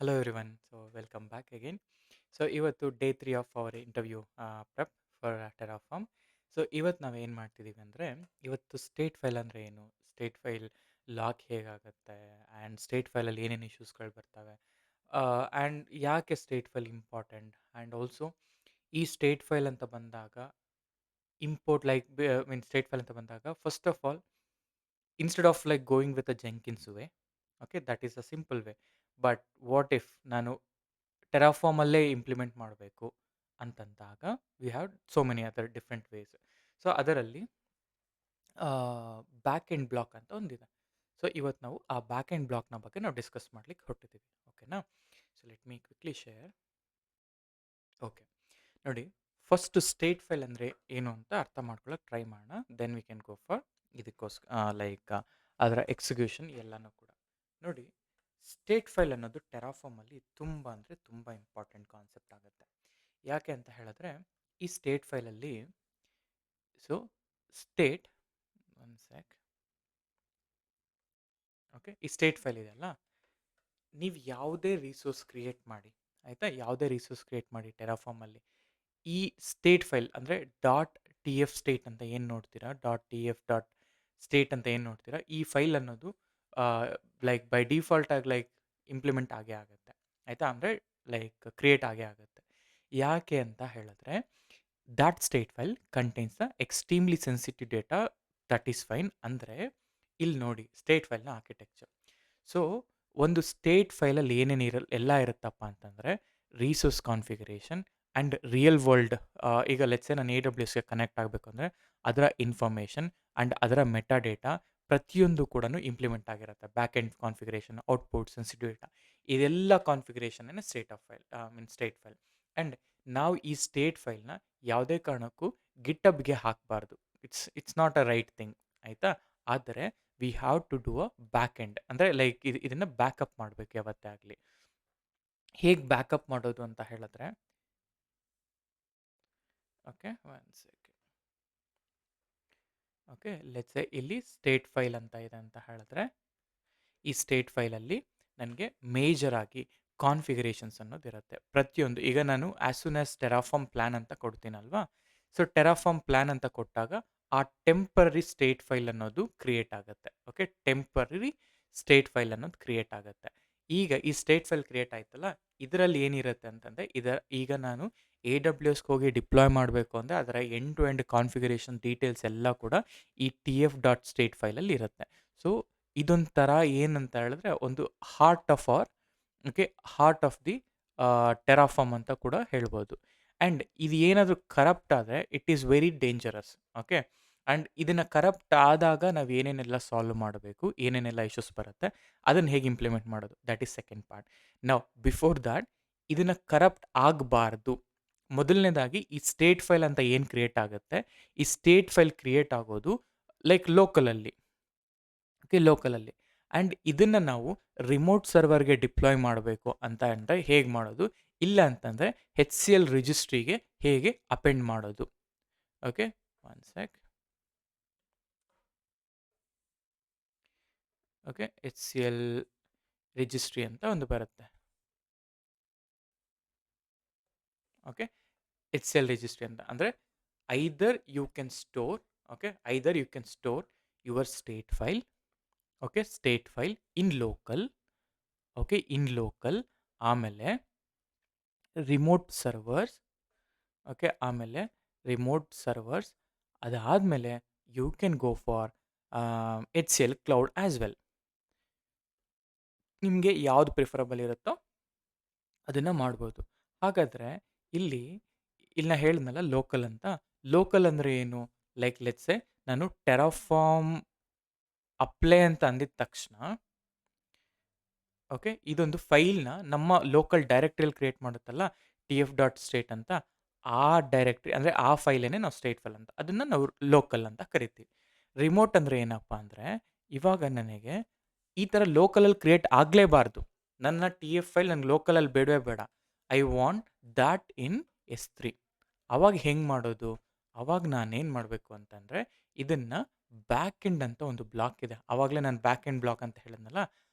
Hello everyone. So welcome back again. So ಇವತ್ತು day 3 of our interview prep for Terraform. So ಇವತ್ತು ನಾವು ಏನು ಮಾಡ್ತಿದ್ದೀವಿ ಅಂದರೆ ಇವತ್ತು ಸ್ಟೇಟ್ ಫೈಲ್ ಅಂದರೆ ಏನು, ಸ್ಟೇಟ್ ಫೈಲ್ ಲಾಕ್ ಹೇಗಾಗುತ್ತೆ, ಆ್ಯಂಡ್ ಸ್ಟೇಟ್ ಫೈಲಲ್ಲಿ ಏನೇನು ಇಶ್ಯೂಸ್ಗಳು ಬರ್ತವೆ, ಆ್ಯಂಡ್ ಯಾಕೆ state file important, and also ಈ ಸ್ಟೇಟ್ ಫೈಲ್ ಅಂತ ಬಂದಾಗ import like mean state file ಅಂತ ಬಂದಾಗ first of all instead of like going with a Jenkins way, okay that is a simple way. But what if ನಾನು ಟೆರಾಫಾರ್ಮಲ್ಲೇ implement ಮಾಡಬೇಕು ಅಂತಂದಾಗ we have so many other different ways. So ಅದರಲ್ಲಿ back end block ಅಂತ ಒಂದಿದೆ. So ಇವತ್ತು ನಾವು ಆ ಬ್ಯಾಕ್ ಎಂಡ್ ಬ್ಲಾಕ್ನ ಬಗ್ಗೆ ನಾವು ಡಿಸ್ಕಸ್ ಮಾಡ್ಲಿಕ್ಕೆ ಹೊರಟಿದ್ದೀವಿ. ಓಕೆನಾ? So let me quickly share. Okay, ನೋಡಿ, ಫಸ್ಟ್ ಸ್ಟೇಟ್ ಫೈಲ್ ಅಂದರೆ ಏನು ಅಂತ ಅರ್ಥ ಮಾಡ್ಕೊಳ್ಳೋಕೆ ಟ್ರೈ ಮಾಡೋಣ. Then we can go for like ಅದರ ಎಕ್ಸಿಕ್ಯೂಷನ್ ಎಲ್ಲನೂ ಕೂಡ. ನೋಡಿ, ಸ್ಟೇಟ್ ಫೈಲ್ ಅನ್ನೋದು ಟೆರಾಫಾರ್ಮಲ್ಲಿ ತುಂಬ ಅಂದರೆ ತುಂಬ ಇಂಪಾರ್ಟೆಂಟ್ ಕಾನ್ಸೆಪ್ಟ್ ಆಗುತ್ತೆ. ಯಾಕೆ ಅಂತ ಹೇಳಿದ್ರೆ ಈ ಸ್ಟೇಟ್ ಫೈಲಲ್ಲಿ so state one sec okay, ಈ ಸ್ಟೇಟ್ ಫೈಲ್ ಇದೆಯಲ್ಲ, ನೀವು ಯಾವುದೇ ರಿಸೋರ್ಸ್ ಕ್ರಿಯೇಟ್ ಮಾಡಿ, ಆಯಿತಾ, ಯಾವುದೇ ರಿಸೋರ್ಸ್ ಕ್ರಿಯೇಟ್ ಮಾಡಿ ಟೆರಾಫಾರ್ಮಲ್ಲಿ ಈ ಸ್ಟೇಟ್ ಫೈಲ್ ಅಂದರೆ ಡಾಟ್ ಟಿ ಎಫ್ ಸ್ಟೇಟ್ ಅಂತ ಏನು ನೋಡ್ತೀರಾ, dot T F dot state ಅಂತ ಏನು ನೋಡ್ತೀರಾ, ಈ ಫೈಲ್ ಅನ್ನೋದು ಲೈಕ್ ಬೈ ಡಿಫಾಲ್ಟ್ ಆಗಿ ಲೈಕ್ ಇಂಪ್ಲಿಮೆಂಟ್ ಆಗೇ ಆಗುತ್ತೆ, ಆಯಿತಾ, ಅಂದರೆ ಲೈಕ್ ಕ್ರಿಯೇಟ್ ಆಗೇ ಆಗುತ್ತೆ. ಯಾಕೆ ಅಂತ ಹೇಳಿದ್ರೆ that state file contains the extremely sensitive data. That is fine. ಅಂದರೆ ಇಲ್ಲಿ ನೋಡಿ ಸ್ಟೇಟ್ ಫೈಲ್ನ ಆರ್ಕಿಟೆಕ್ಚರ್. ಸೊ ಒಂದು ಸ್ಟೇಟ್ ಫೈಲಲ್ಲಿ ಏನೇನು ಎಲ್ಲ ಇರುತ್ತಪ್ಪ ಅಂತಂದರೆ resource configuration and real world, ಈಗ ಲೆಟ್ಸೆ ನಾನು AWSಗೆ ಕನೆಕ್ಟ್ ಆಗಬೇಕು ಅಂದರೆ ಅದರ ಇನ್ಫಾರ್ಮೇಷನ್ ಆ್ಯಂಡ್ ಅದರ ಮೆಟಾ ಡೇಟಾ ಪ್ರತಿಯೊಂದು ಕೂಡ ಇಂಪ್ಲಿಮೆಂಟ್ ಆಗಿರುತ್ತೆ. Back end configuration, output, sensitive data, ಇದೆಲ್ಲ ಕಾನ್ಫಿಗರೇಷನ್ನೇ ಸ್ಟೇಟ್ ಫೈಲ್. ಆ್ಯಂಡ್ ನಾವು ಈ ಸ್ಟೇಟ್ ಫೈಲ್ನ ಯಾವುದೇ ಕಾರಣಕ್ಕೂ ಗಿಟಬ್ಗೆ ಹಾಕಬಾರ್ದು. It's not a right thing, ಆಯಿತಾ. ಆದರೆ we have to do a back end, ಅಂದರೆ ಲೈಕ್ ಇದನ್ನು ಬ್ಯಾಕಪ್ ಮಾಡಬೇಕು ಯಾವತ್ತೇ ಆಗಲಿ. ಹೇಗೆ ಬ್ಯಾಕಪ್ ಮಾಡೋದು ಅಂತ ಹೇಳಿದ್ರೆ, okay one second. Okay, let's ಇಲ್ಲಿ ಸ್ಟೇಟ್ ಫೈಲ್ ಅಂತ ಇದೆ ಅಂತ ಹೇಳಿದ್ರೆ ಈ ಸ್ಟೇಟ್ ಫೈಲಲ್ಲಿ ನನಗೆ ಮೇಜರ್ ಆಗಿ ಕಾನ್ಫಿಗರೇಷನ್ಸ್ ಅನ್ನೋದಿರುತ್ತೆ ಪ್ರತಿಯೊಂದು. ಈಗ ನಾನು ಆ್ಯಸ್ ಸೂನ್ ಆ್ಯಸ್ ಟೆರಾಫಾರ್ಮ್ ಪ್ಲ್ಯಾನ್ ಅಂತ ಕೊಡ್ತೀನಲ್ವಾ, ಸೊ ಟೆರಾಫಾರ್ಮ್ ಪ್ಲ್ಯಾನ್ ಅಂತ ಕೊಟ್ಟಾಗ ಆ ಟೆಂಪರರಿ ಸ್ಟೇಟ್ ಫೈಲ್ ಅನ್ನೋದು ಕ್ರಿಯೇಟ್ ಆಗುತ್ತೆ. ಓಕೆ, ಟೆಂಪರರಿ ಸ್ಟೇಟ್ ಫೈಲ್ ಅನ್ನೋದು ಕ್ರಿಯೇಟ್ ಆಗುತ್ತೆ. ಈಗ ಈ ಸ್ಟೇಟ್ ಫೈಲ್ ಕ್ರಿಯೇಟ್ ಆಯ್ತಲ್ಲ, ಇದರಲ್ಲಿ ಏನಿರುತ್ತೆ ಅಂತಂದರೆ ಈಗ ನಾನು AWSಗೆ ಹೋಗಿ ಡಿಪ್ಲಾಯ್ ಮಾಡಬೇಕು ಅಂದರೆ ಅದರ end to end configuration details ಎಲ್ಲ ಕೂಡ ಈ TF ಡಾಟ್ ಸ್ಟೇಟ್ ಫೈಲಲ್ಲಿ ಇರುತ್ತೆ. ಸೊ ಇದೊಂಥರ ಏನಂತ ಹೇಳಿದ್ರೆ ಒಂದು ಹಾರ್ಟ್ ಆಫ್ ದಿ ಟೆರಾಫಾರ್ಮ್ ಅಂತ ಕೂಡ ಹೇಳ್ಬೋದು. ಆ್ಯಂಡ್ ಇದು ಏನಾದರೂ ಕರಪ್ಟ್ ಆದರೆ it is very dangerous. Okay, and ಇದನ್ನು ಕರಪ್ಟ್ ಆದಾಗ ನಾವು ಏನೇನೆಲ್ಲ ಸಾಲ್ವ್ ಮಾಡಬೇಕು, ಏನೇನೆಲ್ಲ ಇಶ್ಯೂಸ್ ಬರುತ್ತೆ, ಅದನ್ನು ಹೇಗೆ ಇಂಪ್ಲಿಮೆಂಟ್ ಮಾಡೋದು, ದ್ಯಾಟ್ ಈಸ್ ಸೆಕೆಂಡ್ ಪಾರ್ಟ್. ನಾವು ಬಿಫೋರ್ ದ್ಯಾಟ್ ಇದನ್ನು ಕರಪ್ಟ್ ಆಗಬಾರ್ದು. ಮೊದಲನೇದಾಗಿ ಈ ಸ್ಟೇಟ್ ಫೈಲ್ ಅಂತ ಏನು ಕ್ರಿಯೇಟ್ ಆಗುತ್ತೆ, ಈ ಸ್ಟೇಟ್ ಫೈಲ್ ಕ್ರಿಯೇಟ್ ಆಗೋದು ಲೈಕ್ ಲೋಕಲಲ್ಲಿ. ಓಕೆ, ಲೋಕಲಲ್ಲಿ. ಆ್ಯಂಡ್ ಇದನ್ನು ನಾವು ರಿಮೋಟ್ ಸರ್ವರ್ಗೆ ಡಿಪ್ಲಾಯ್ ಮಾಡಬೇಕು ಅಂತ ಅಂದರೆ ಹೇಗೆ ಮಾಡೋದು, ಇಲ್ಲ ಅಂತಂದರೆ HCL ರಿಜಿಸ್ಟ್ರಿಗೆ ಹೇಗೆ ಅಪೆಂಡ್ ಮಾಡೋದು. Okay, one sec. Okay, HCL registry ಅಂತ ಒಂದು ಬರುತ್ತೆ. ಓಕೆ, HCL ರಿಜಿಸ್ಟ್ರಿ ಅಂತ ಅಂದರೆ either you can store your state file, okay, state file in local, okay, in local, ಆಮೇಲೆ ರಿಮೋಟ್ ಸರ್ವರ್ಸ್, ಓಕೆ, ಆಮೇಲೆ ರಿಮೋಟ್ ಸರ್ವರ್ಸ್, ಅದಾದಮೇಲೆ you can go for HCL cloud as well. ನಿಮಗೆ ಯಾವುದು preferable ಇರುತ್ತೋ ಅದನ್ನು ಮಾಡ್ಬೋದು. ಹಾಗಾದರೆ ಇಲ್ಲಿ ನಾ ಹೇಳಿದ್ನಲ್ಲ ಲೋಕಲ್ ಅಂತ. ಲೋಕಲ್ ಅಂದರೆ ಏನು, ಲೈಕ್ ಲೆಟ್ಸೆ ನಾನು ಟೆರಾಫಾರ್ಮ್ ಅಪ್ಲೈ ಅಂತ ಅಂದಿದ ತಕ್ಷಣ, ಓಕೆ, ಇದೊಂದು ಫೈಲ್ನ ನಮ್ಮ ಲೋಕಲ್ ಡೈರೆಕ್ಟ್ರಿಯಲ್ಲಿ ಕ್ರಿಯೇಟ್ ಮಾಡುತ್ತಲ್ಲ TF ಡಾಟ್ ಸ್ಟೇಟ್ ಅಂತ, ಆ ಡೈರೆಕ್ಟ್ರಿ ಅಂದರೆ ಆ ಫೈಲೇನೆ ನಾವು ಸ್ಟೇಟ್ ಫೈಲ್ ಅಂತ, ಅದನ್ನು ನಾವು ಲೋಕಲ್ ಅಂತ ಕರಿತೀವಿ. ರಿಮೋಟ್ ಅಂದರೆ ಏನಪ್ಪ ಅಂದರೆ ಇವಾಗ ನನಗೆ ಈ ಥರ ಲೋಕಲಲ್ಲಿ ಕ್ರಿಯೇಟ್ ಆಗಲೇಬಾರ್ದು. ನನ್ನ TF ಫೈಲ್ ನನಗೆ ಲೋಕಲಲ್ಲಿ ಬೇಡವೇ ಬೇಡ. I want that in S3. ಅವಾಗ ಹೆಂಗೆ ಮಾಡೋದು, ಅವಾಗ ನಾನೇನು ಮಾಡಬೇಕು ಅಂತಂದರೆ ಇದನ್ನು ಬ್ಯಾಕ್ ಎಂಡ್ ಅಂತ ಒಂದು ಬ್ಲಾಕ್ ಇದೆ. ಆವಾಗಲೇ ನಾನು ಬ್ಯಾಕ್ ಎಂಡ್ ಬ್ಲಾಕ್ ಅಂತ ಹೇಳಿದ್ನಲ್ಲ,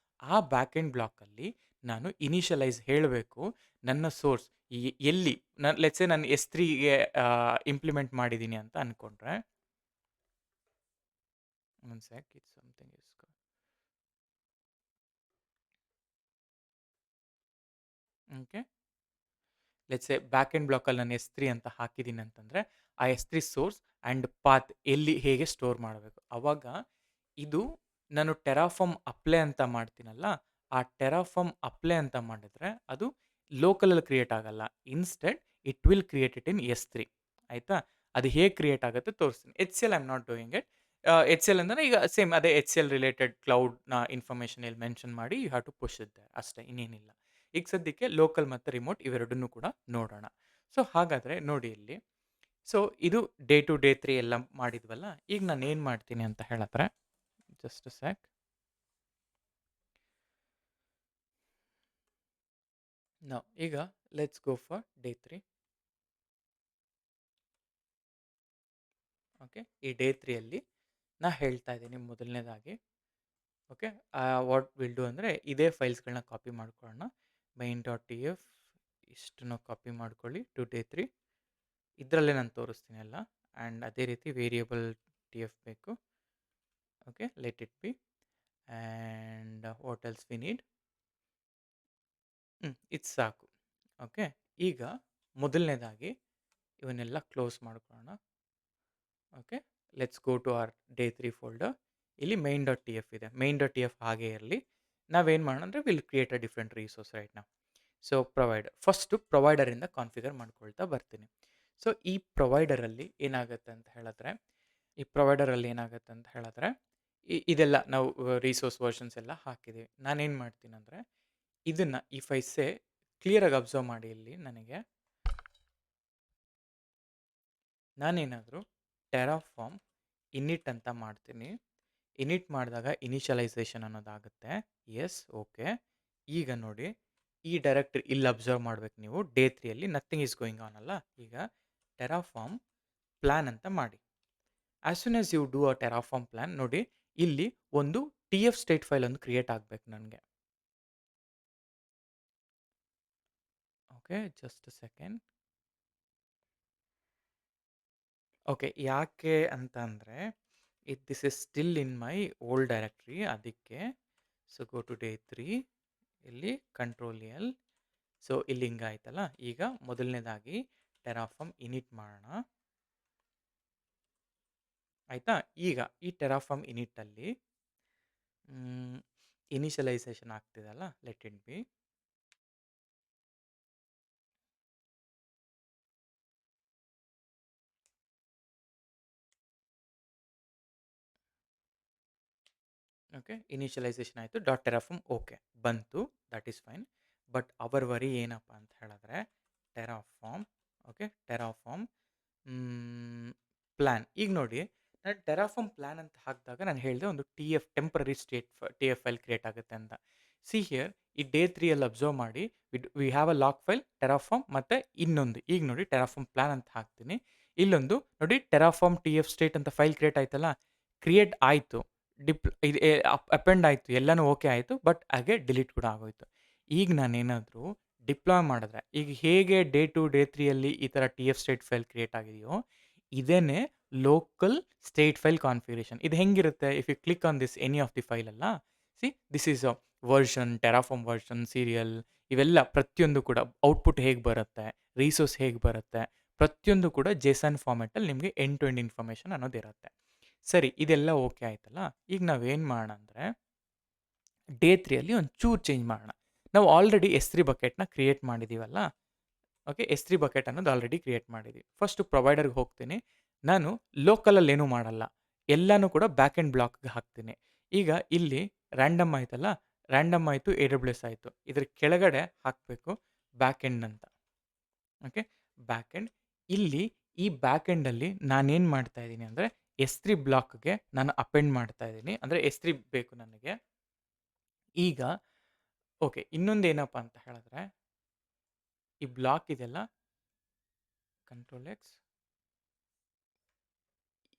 ಆ ಬ್ಯಾಕ್ ಎಂಡ್ ಬ್ಲಾಕಲ್ಲಿ ನಾನು ಇನಿಷಿಯಲೈಸ್ ಹೇಳಬೇಕು ನನ್ನ ಸೋರ್ಸ್ ಎಲ್ಲಿ ಲೆಟ್ಸ್ ಸೇ ನಾನು S3ಗೆ ಇಂಪ್ಲಿಮೆಂಟ್ ಮಾಡಿದ್ದೀನಿ ಅಂತ ಅನ್ಕೊಂಡ್ರೆ ಒಂದು sec it's something is okay let's say back end ಬ್ಲಾಕಲ್ಲಿ ನಾನು S3 ಅಂತ ಹಾಕಿದ್ದೀನಿ ಅಂತಂದರೆ ಆ S3 ಸೋರ್ಸ್ ಆ್ಯಂಡ್ ಪಾತ್ ಎಲ್ಲಿ ಹೇಗೆ ಸ್ಟೋರ್ ಮಾಡಬೇಕು ಅವಾಗ ಇದು ನಾನು ಟೆರಾಫಾರ್ಮ್ ಅಪ್ಲೈ ಅಂತ ಮಾಡ್ತೀನಲ್ಲ ಆ ಟೆರಾಫಾರ್ಮ್ ಅಪ್ಲೈ ಅಂತ ಮಾಡಿದ್ರೆ ಅದು ಲೋಕಲಲ್ಲಿ ಕ್ರಿಯೇಟ್ ಆಗಲ್ಲ instead it will create it in S3 ಆಯಿತಾ ಅದು ಹೇಗೆ ಕ್ರಿಯೇಟ್ ಆಗುತ್ತೆ ತೋರಿಸ್ತೀನಿ HCL I am not doing it HCL ಅಂದರೆ ಈಗ ಸೇಮ್ ಅದೇ HCL ರಿಲೇಟೆಡ್ ಕ್ಲೌಡ್ನ ಇನ್ಫಾರ್ಮೇಷನ್ ಇಲ್ಲಿ ಮೆನ್ಷನ್ ಮಾಡಿ ಯು ಹ್ಯಾವ್ ಟು ಪುಷ್ ಇದ್ದೆ ಅಷ್ಟೇ ಇನ್ನೇನಿಲ್ಲ ಈಗ ಸದ್ಯಕ್ಕೆ ಲೋಕಲ್ ಮತ್ತು ರಿಮೋಟ್ ಇವೆರಡನ್ನೂ ಕೂಡ ನೋಡೋಣ ಸೊ ಹಾಗಾದರೆ ನೋಡಿ ಇಲ್ಲಿ ಸೊ ಇದು ಡೇ ಟು ಡೇ 3 ಎಲ್ಲ ಮಾಡಿದ್ವಲ್ಲ ಈಗ ನಾನು ಏನು ಮಾಡ್ತೀನಿ ಅಂತ ಹೇಳಿದ್ರೆ ಜಸ್ಟ್ ಸ್ಯಾಕ್ ನಾವು ಈಗ let's go for day 3 okay ಈ ಡೇ 3ಅಲ್ಲಿ ನಾ ಹೇಳ್ತಾ ಇದ್ದೀನಿ ಮೊದಲನೇದಾಗಿ ಓಕೆ ವಾಟ್ ವಿಲ್ ಡೂ ಅಂದರೆ ಇದೇ ಫೈಲ್ಸ್ಗಳನ್ನ ಕಾಪಿ ಮಾಡ್ಕೊಳ್ಳೋಣ main.tf ಇಷ್ಟನ್ನು ಕಾಪಿ ಮಾಡ್ಕೊಳ್ಳಿ ಟು ಡೇ 3 ಇದರಲ್ಲೇ ನಾನು ತೋರಿಸ್ತೀನಿ ಎಲ್ಲ ಆ್ಯಂಡ್ ಅದೇ ರೀತಿ ವೇರಿಯಬಲ್ TF ಬೇಕು okay let it be and what else we need ಇದು ಸಾಕು ಓಕೆ ಈಗ ಮೊದಲನೇದಾಗಿ ಇವನ್ನೆಲ್ಲ ಕ್ಲೋಸ್ ಮಾಡ್ಕೊಳ್ಳೋಣ okay let's go to our day 3 folder ಇಲ್ಲಿ main.tf ಇದೆ main.tf ಹಾಗೆ ಇರಲಿ ನಾವೇನು ಮಾಡೋಣ ಅಂದರೆ will create a different resource right ನಾವು ಸೊ ಫಸ್ಟು ಪ್ರೊವೈಡರಿಂದ ಕಾನ್ಫಿಗರ್ ಮಾಡ್ಕೊಳ್ತಾ ಬರ್ತೀನಿ ಸೊ ಈ ಪ್ರೊವೈಡರಲ್ಲಿ ಏನಾಗುತ್ತೆ ಅಂತ ಹೇಳಿದ್ರೆ ಇದೆಲ್ಲ ನಾವು ರಿಸೋರ್ಸ್ ವರ್ಷನ್ಸ್ ಎಲ್ಲ ಹಾಕಿದ್ದೀವಿ ನಾನೇನು ಮಾಡ್ತೀನಿ ಅಂದರೆ ಇದನ್ನು ಈ ಫೈಸೆ ಕ್ಲಿಯರಾಗಿ ಅಬ್ಸರ್ವ್ ಮಾಡಿ ಇಲ್ಲಿ ನನಗೆ ನಾನೇನಾದರೂ ಟೆರಾಫಾರ್ಮ್ ಇನಿಟ್ ಅಂತ ಮಾಡ್ತೀನಿ ಇನಿಟ್ ಮಾಡಿದಾಗ ಇನಿಷಿಯಲೈಸೇಷನ್ ಅನ್ನೋದಾಗುತ್ತೆ ಎಸ್ ಓಕೆ ಈಗ ನೋಡಿ ಈ ಡೈರೆಕ್ಟ್ರಿ ಇಲ್ಲಿ ಅಬ್ಸರ್ವ್ ಮಾಡ್ಬೇಕು ನೀವು ಡೇ 3ಅಲ್ಲಿ ನಥಿಂಗ್ ಈಸ್ ಗೋಯಿಂಗ್ ಆನ್ ಅಲ್ಲ ಈಗ ಟೆರಾಫಾರ್ಮ್ ಪ್ಲ್ಯಾನ್ ಅಂತ ಮಾಡಿ as soon as you do a Terraform plan ನೋಡಿ ಇಲ್ಲಿ ಒಂದು TF ಸ್ಟೇಟ್ ಫೈಲ್ ಒಂದು ಕ್ರಿಯೇಟ್ ಆಗಬೇಕು ನನಗೆ ಓಕೆ ಜಸ್ಟ್ ಸೆಕೆಂಡ್ ಓಕೆ ಯಾಕೆ ಅಂತ ಅಂದರೆ this is still in my old directory ಅದಕ್ಕೆ ಸೊ ಗೋ ಟು ಡೇ 3 ಇಲ್ಲಿ ಕಂಟ್ರೋಲ್ ಎಲ್ ಸೊ ಇಲ್ಲಿ ಹಿಂಗಾಯ್ತಲ್ಲ ಈಗ ಮೊದಲನೇದಾಗಿ ಟೆರಾಫಾರ್ಮ್ ಇನಿಟ್ ಮಾಡೋಣ ಆಯಿತಾ ಈಗ ಈ ಟೆರಾಫಾರ್ಮ್ ಇನಿಟಲ್ಲಿ ಇನಿಷಿಯಲೈಸೇಷನ್ ಆಗ್ತಿದೆಲ್ಲ let it be okay initialization ಆಯಿತು ಡಾಟ್ ಟೆರಾಫಾರ್ಮ್ ಓಕೆ ಬಂತು that is fine but our worry ಏನಪ್ಪ ಅಂತ ಹೇಳಿದ್ರೆ ಟೆರಾಫಾರ್ಮ್ ಓಕೆ ಟೆರಾಫಾರ್ಮ್ ಪ್ಲ್ಯಾನ್ ಈಗ ನೋಡಿ ನಾನು ಟೆರಾಫಾರ್ಮ್ ಪ್ಲ್ಯಾನ್ ಅಂತ ಹಾಕಿದಾಗ ನಾನು ಹೇಳಿದೆ ಒಂದು ಟೆಂಪ್ರರಿ TF ಫೈಲ್ ಕ್ರಿಯೇಟ್ ಆಗುತ್ತೆ ಅಂತ ಸಿ ಹಿಯರ್ ಈ ಡೇ 3ಅಲ್ಲಿ ಅಬ್ಸರ್ವ್ ಮಾಡಿ we have a lock file Terraform ಮತ್ತು ಇನ್ನೊಂದು ಈಗ ನೋಡಿ ಟೆರಾಫಾರ್ಮ್ ಪ್ಲ್ಯಾನ್ ಅಂತ ಹಾಕ್ತೀನಿ ಇಲ್ಲೊಂದು ನೋಡಿ ಟೆರಾಫಾರ್ಮ್ TF ಸ್ಟೇಟ್ ಅಂತ ಫೈಲ್ ಕ್ರಿಯೇಟ್ ಆಯ್ತಲ್ಲ ಕ್ರಿಯೇಟ್ ಆಯಿತು ಇದು ಅಪೆಂಡ್ ಆಯಿತು ಎಲ್ಲನೂ ಓಕೆ ಆಯಿತು ಬಟ್ ಹಾಗೆ ಡಿಲೀಟ್ ಕೂಡ ಆಗೋಯ್ತು ಈಗ ನಾನೇನಾದರೂ ಡಿಪ್ಲಾಯ್ ಮಾಡಿದ್ರೆ ಈಗ ಹೇಗೆ ಡೇ 3ಅಲ್ಲಿ ಈ ಥರ TF ಸ್ಟೇಟ್ ಫೈಲ್ ಕ್ರಿಯೇಟ್ ಆಗಿದೆಯೋ ಇದೇನೇ ಲೋಕಲ್ ಸ್ಟೇಟ್ ಫೈಲ್ ಕಾನ್ಫಿಗರೇಷನ್ ಇದು ಹೆಂಗಿರುತ್ತೆ if you click on this any of the file ಅಲ್ಲ see this is a version Terraform version serial ಇವೆಲ್ಲ ಪ್ರತಿಯೊಂದು ಕೂಡ ಔಟ್ಪುಟ್ ಹೇಗೆ ಬರುತ್ತೆ ರಿಸೋರ್ಸ್ ಹೇಗೆ ಬರುತ್ತೆ ಪ್ರತಿಯೊಂದು ಕೂಡ ಜೇಸನ್ ಫಾರ್ಮೆಟಲ್ಲಿ ನಿಮಗೆ ಎಂಡ್ ಟು ಎಂಡ್ ಇನ್ಫಾರ್ಮೇಷನ್ ಅನ್ನೋದಿರುತ್ತೆ ಸರಿ ಇದೆಲ್ಲ ಓಕೆ ಆಯ್ತಲ್ಲ ಈಗ ನಾವೇನು ಮಾಡೋಣ ಅಂದರೆ ಡೇ 3ಅಲ್ಲಿ ಒಂದು ಚೂರು ಚೇಂಜ್ ಮಾಡೋಣ ನಾವು ಆಲ್ರೆಡಿ S3 ಬಕೆಟ್ನ ಕ್ರಿಯೇಟ್ ಮಾಡಿದ್ದೀವಲ್ಲ ಓಕೆ S3 ಬಕೆಟ್ ಅನ್ನೋದು ಆಲ್ರೆಡಿ ಕ್ರಿಯೇಟ್ ಮಾಡಿದ್ದೀವಿ ಫಸ್ಟು ಪ್ರೊವೈಡರ್ಗೆ ಹೋಗ್ತೀನಿ ನಾನು ಲೋಕಲಲ್ಲಿ ಏನೂ ಮಾಡಲ್ಲ ಎಲ್ಲನೂ ಕೂಡ ಬ್ಯಾಕ್ ಎಂಡ್ ಬ್ಲಾಕ್ಗೆ ಹಾಕ್ತೀನಿ ಈಗ ಇಲ್ಲಿ ರ್ಯಾಂಡಮ್ ಆಯ್ತಲ್ಲ ರ್ಯಾಂಡಮ್ ಆಯಿತು AWS ಆಯಿತು ಇದ್ರ ಕೆಳಗಡೆ ಹಾಕಬೇಕು ಬ್ಯಾಕ್ ಎಂಡ್ ಅಂತ ಓಕೆ ಬ್ಯಾಕ್ ಎಂಡ್ ಇಲ್ಲಿ ಈ ಬ್ಯಾಕ್ ಎಂಡಲ್ಲಿ ನಾನೇನು ಮಾಡ್ತಾ ಇದ್ದೀನಿ ಅಂದರೆ S3 ಬ್ಲಾಕ್ಗೆ ನಾನು ಅಪೆಂಡ್ ಮಾಡ್ತಾ ಇದ್ದೀನಿ ಅಂದರೆ S3 ಬೇಕು ನನಗೆ ಈಗ ಓಕೆ ಇನ್ನೊಂದು ಏನಪ್ಪ ಅಂತ ಹೇಳಿದ್ರೆ ಈ ಬ್ಲಾಕ್ ಇದೆಲ್ಲ ಕಂಟ್ರೋಲ್ ಎಕ್ಸ್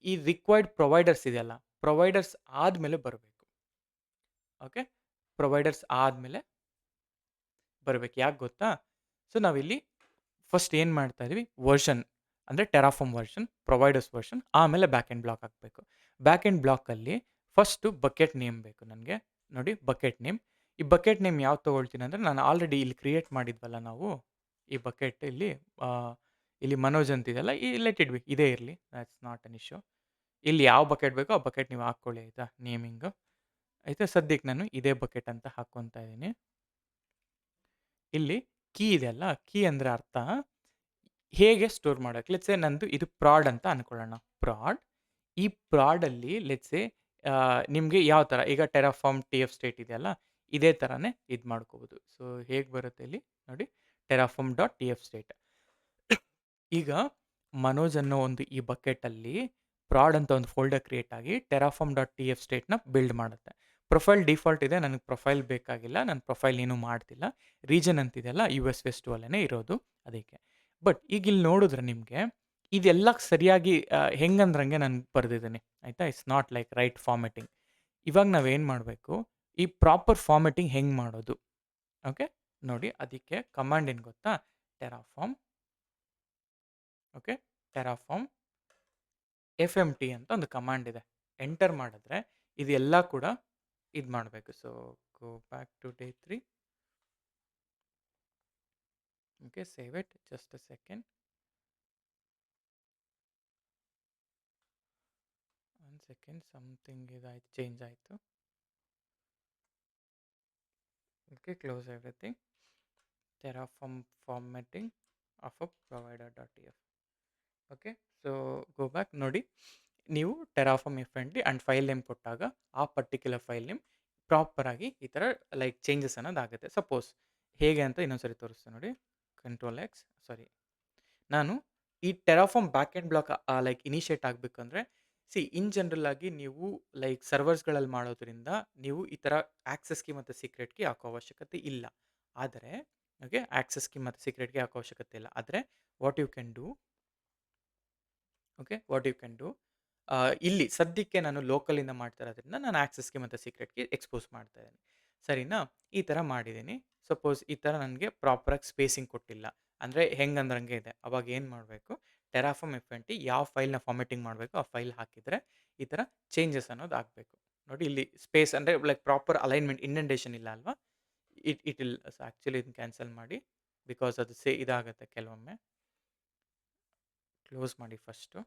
ಈ ರಿಕ್ವೈರ್ಡ್ ಪ್ರೊವೈಡರ್ಸ್ ಇದೆಯಲ್ಲ ಪ್ರೊವೈಡರ್ಸ್ ಆದಮೇಲೆ ಬರಬೇಕು ಓಕೆ ಪ್ರೊವೈಡರ್ಸ್ ಆದಮೇಲೆ ಬರಬೇಕು. ಯಾಕೆ ಗೊತ್ತಾ? ಸೊ ನಾವಿಲ್ಲಿ ಫಸ್ಟ್ ಏನು ಮಾಡ್ತಾ ಇದೀವಿ, ವರ್ಷನ್ ಅಂದರೆ ಟೆರಾಫಾರ್ಮ್ ವರ್ಷನ್, ಪ್ರೊವೈಡರ್ಸ್ ವರ್ಷನ್, ಆಮೇಲೆ ಬ್ಯಾಕ್ ಎಂಡ್ ಬ್ಲಾಕ್ ಹಾಕಬೇಕು. ಬ್ಯಾಕ್ ಎಂಡ್ ಬ್ಲಾಕಲ್ಲಿ ಫಸ್ಟು ಬಕೆಟ್ ನೇಮ್ ಬೇಕು ನನಗೆ. ನೋಡಿ ಬಕೆಟ್ ನೇಮ್. ಈ ಬಕೆಟ್ ನೇಮ್ ಯಾವ್ದು ತೊಗೊಳ್ತೀನಿ ಅಂದರೆ, ನಾನು ಆಲ್ರೆಡಿ ಇಲ್ಲಿ ಕ್ರಿಯೇಟ್ ಮಾಡಿದ್ವಲ್ಲ ನಾವು, ಈ ಬಕೆಟ್ ಇಲ್ಲಿ ಇಲ್ಲಿ ಮನೋಜ್ ಅಂತಿದೆಯಲ್ಲ, ಈ ಲೆಟ್ ಇಟ್ ಬಿ ಇದೇ ಇರಲಿ, ದ್ಯಾಟ್ಸ್ ನಾಟ್ ಅನ್ ಇಶ್ಯೂ. ಇಲ್ಲಿ ಯಾವ ಬಕೆಟ್ ಬೇಕೋ ಆ ಬಕೆಟ್ ನೀವು ಹಾಕ್ಕೊಳ್ಳಿ, ಆಯಿತಾ, ನೇಮಿಂಗು. ಆಯಿತಾ, ಸದ್ಯಕ್ಕೆ ನಾನು ಇದೇ ಬಕೆಟ್ ಅಂತ ಹಾಕ್ಕೊತಾ ಇದ್ದೀನಿ. ಇಲ್ಲಿ ಕೀ ಇದೆಯಲ್ಲ, ಕೀ ಅಂದರೆ ಅರ್ಥ ಹೇಗೆ ಸ್ಟೋರ್ ಮಾಡೋಕ್ಕೆ. ಲೆಟ್ಸೆ ನಂದು ಇದು ಪ್ರಾಡ್ ಅಂತ ಅನ್ಕೊಳ್ಳೋಣ. ಪ್ರಾಡ್, ಈ ಪ್ರಾಡಲ್ಲಿ ಲೆಟ್ಸೆ ನಿಮಗೆ ಯಾವ ಥರ ಈಗ ಟೆರಾಫಾರ್ಮ್ ಟಿ ಎಫ್ ಸ್ಟೇಟ್ ಇದೆಯಲ್ಲ, ಇದೇ ಥರನೇ ಇದು ಮಾಡ್ಕೋಬೋದು. ಸೊ ಹೇಗೆ ಬರುತ್ತೆ ಇಲ್ಲಿ ನೋಡಿ, ಟೆರಾಫಾರ್ಮ್ ಡಾಟ್ ಟಿ ಎಫ್ ಸ್ಟೇಟ್. ಈಗ ಮನೋಜ್ ಅನ್ನೋ ಒಂದು ಈ ಬಕೆಟಲ್ಲಿ ಪ್ರಾಡ್ ಅಂತ ಒಂದು ಫೋಲ್ಡರ್ ಕ್ರಿಯೇಟ್ ಆಗಿ ಟೆರಾಫಾರ್ಮ್ ಡಾಟ್ ಟಿ ಎಫ್ ಸ್ಟೇಟ್ನ ಬಿಲ್ಡ್ ಮಾಡುತ್ತೆ. ಪ್ರೊಫೈಲ್ ಡಿಫಾಲ್ಟ್ ಇದೆ, ನನಗೆ ಪ್ರೊಫೈಲ್ ಬೇಕಾಗಿಲ್ಲ, ನಾನು ಪ್ರೊಫೈಲ್ ಏನೂ ಮಾಡ್ತಿಲ್ಲ. ರೀಜನ್ ಅಂತಿದೆಯಲ್ಲ, ಯು ಎಸ್ ವೆಸ್ಟ್ ಅಲ್ಲೇ ಇರೋದು ಅದಕ್ಕೆ. ಬಟ್ ಈಗ ಇಲ್ಲಿ ನೋಡಿದ್ರೆ ನಿಮಗೆ ಇದೆಲ್ಲ ಸರಿಯಾಗಿ ಹೆಂಗಂದ್ರಂಗೆ ನಾನು ಬರೆದಿದ್ದೀನಿ, ಆಯಿತಾ. It's not like right formatting. ಇವಾಗ ನಾವೇನು ಮಾಡಬೇಕು, ಈ ಪ್ರಾಪರ್ ಫಾರ್ಮೆಟಿಂಗ್ ಹೆಂಗೆ ಮಾಡೋದು, ಓಕೆ ನೋಡಿ. ಅದಕ್ಕೆ ಕಮಾಂಡ್ ಏನು ಗೊತ್ತಾ, ಟೆರಾಫಾರ್ಮ್, ಓಕೆ, ಟೆರಾಫಾರ್ಮ್ ಎಫ್ ಎಮ್ ಟಿ ಅಂತ ಒಂದು ಕಮಾಂಡ್ ಇದೆ. ಎಂಟರ್ ಮಾಡಿದ್ರೆ ಇದೆಲ್ಲ ಕೂಡ ಇದು ಮಾಡಬೇಕು. So go back to day 3. Okay, save it, just a second, ಒಂದು ಸೆಕೆಂಡ್, ಸಮಥಿಂಗ್ ಇದಾಯ್ತು, ಚೇಂಜ್ ಆಯಿತು. Okay, close everything. Terraform formatting of a provider.tf. Okay, so go back ನೋಡಿ. ನೀವು Terraform F N T and file name ಕೊಟ್ಟಾಗ ಆ particular file name ಪ್ರಾಪರಾಗಿ ಈ ಥರ like changes ಅನ್ನೋದಾಗುತ್ತೆ. Suppose ಹೇಗೆ ಅಂತ ಇನ್ನೊಂದ್ಸರಿ ತೋರಿಸ್ತೀನಿ ನೋಡಿ. ಕಂಟ್ರೋಲ್ ಎಕ್ಸ್, ಸಾರಿ, ನಾನು ಈ Terraform back end block like initiate ಆಗಬೇಕಂದ್ರೆ, ಇನ್ ಜನರಲ್ ಆಗಿ ನೀವು ಲೈಕ್ ಸರ್ವರ್ಸ್ಗಳಲ್ಲಿ ಮಾಡೋದ್ರಿಂದ ನೀವು ಈ ಥರ ಆಕ್ಸೆಸ್ ಕೀ ಮತ್ತು ಸೀಕ್ರೆಟ್ ಕೀ ಹಾಕೋ ಅವಶ್ಯಕತೆ ಇಲ್ಲ. ಆದರೆ ಓಕೆ, ಆಕ್ಸೆಸ್ ಕೀ ಮತ್ತು ಸೀಕ್ರೆಟ್ ಕೀ ಹಾಕೋ ಅವಶ್ಯಕತೆ ಇಲ್ಲ. ಆದರೆ what you can do, okay, what you can do, ಇಲ್ಲಿ ಸದ್ಯಕ್ಕೆ ನಾನು ಲೋಕಲಿಂದ ಮಾಡ್ತಾ ಇರೋದ್ರಿಂದ ನಾನು ಆಕ್ಸೆಸ್ಗೆ ಮತ್ತು ಸೀಕ್ರೆಟ್ಗೆ ಎಕ್ಸ್ಪೋಸ್ ಮಾಡ್ತಾ ಇದ್ದೀನಿ, ಸರಿನಾ. ಈ ಥರ ಮಾಡಿದ್ದೀನಿ. ಸಪೋಸ್ ಈ ಥರ ನನಗೆ ಪ್ರಾಪರಾಗಿ ಸ್ಪೇಸಿಂಗ್ ಕೊಟ್ಟಿಲ್ಲ ಅಂದರೆ ಹೆಂಗಂದ್ರಂಗೆ ಇದೆ. ಅವಾಗ ಏನು ಮಾಡಬೇಕು, ಟೆರಾಫಾರ್ಮ್ ಎಫ್ ಎನ್ ಟಿ ಯಾವ ಫೈಲ್ನ ಫಾರ್ಮೆಟಿಂಗ್ ಮಾಡಬೇಕು ಆ ಫೈಲ್ ಹಾಕಿದರೆ ಈ ಥರ ಚೇಂಜಸ್ ಅನ್ನೋದು ಆಗಬೇಕು. ನೋಡಿ ಇಲ್ಲಿ ಸ್ಪೇಸ್ ಅಂದರೆ ಲೈಕ್ ಪ್ರಾಪರ್ ಅಲೈನ್ಮೆಂಟ್, ಇಂಡೆಂಟೇಷನ್ ಇಲ್ಲ ಅಲ್ವಾ. ಇಟ್ ಇಲ್ ಆ್ಯಕ್ಚುಲಿ ಇದನ್ನ ಕ್ಯಾನ್ಸಲ್ ಮಾಡಿ, ಬಿಕಾಸ್ ಅದು ಇದಾಗುತ್ತೆ ಕೆಲವೊಮ್ಮೆ. ಕ್ಲೋಸ್ ಮಾಡಿ ಫಸ್ಟು,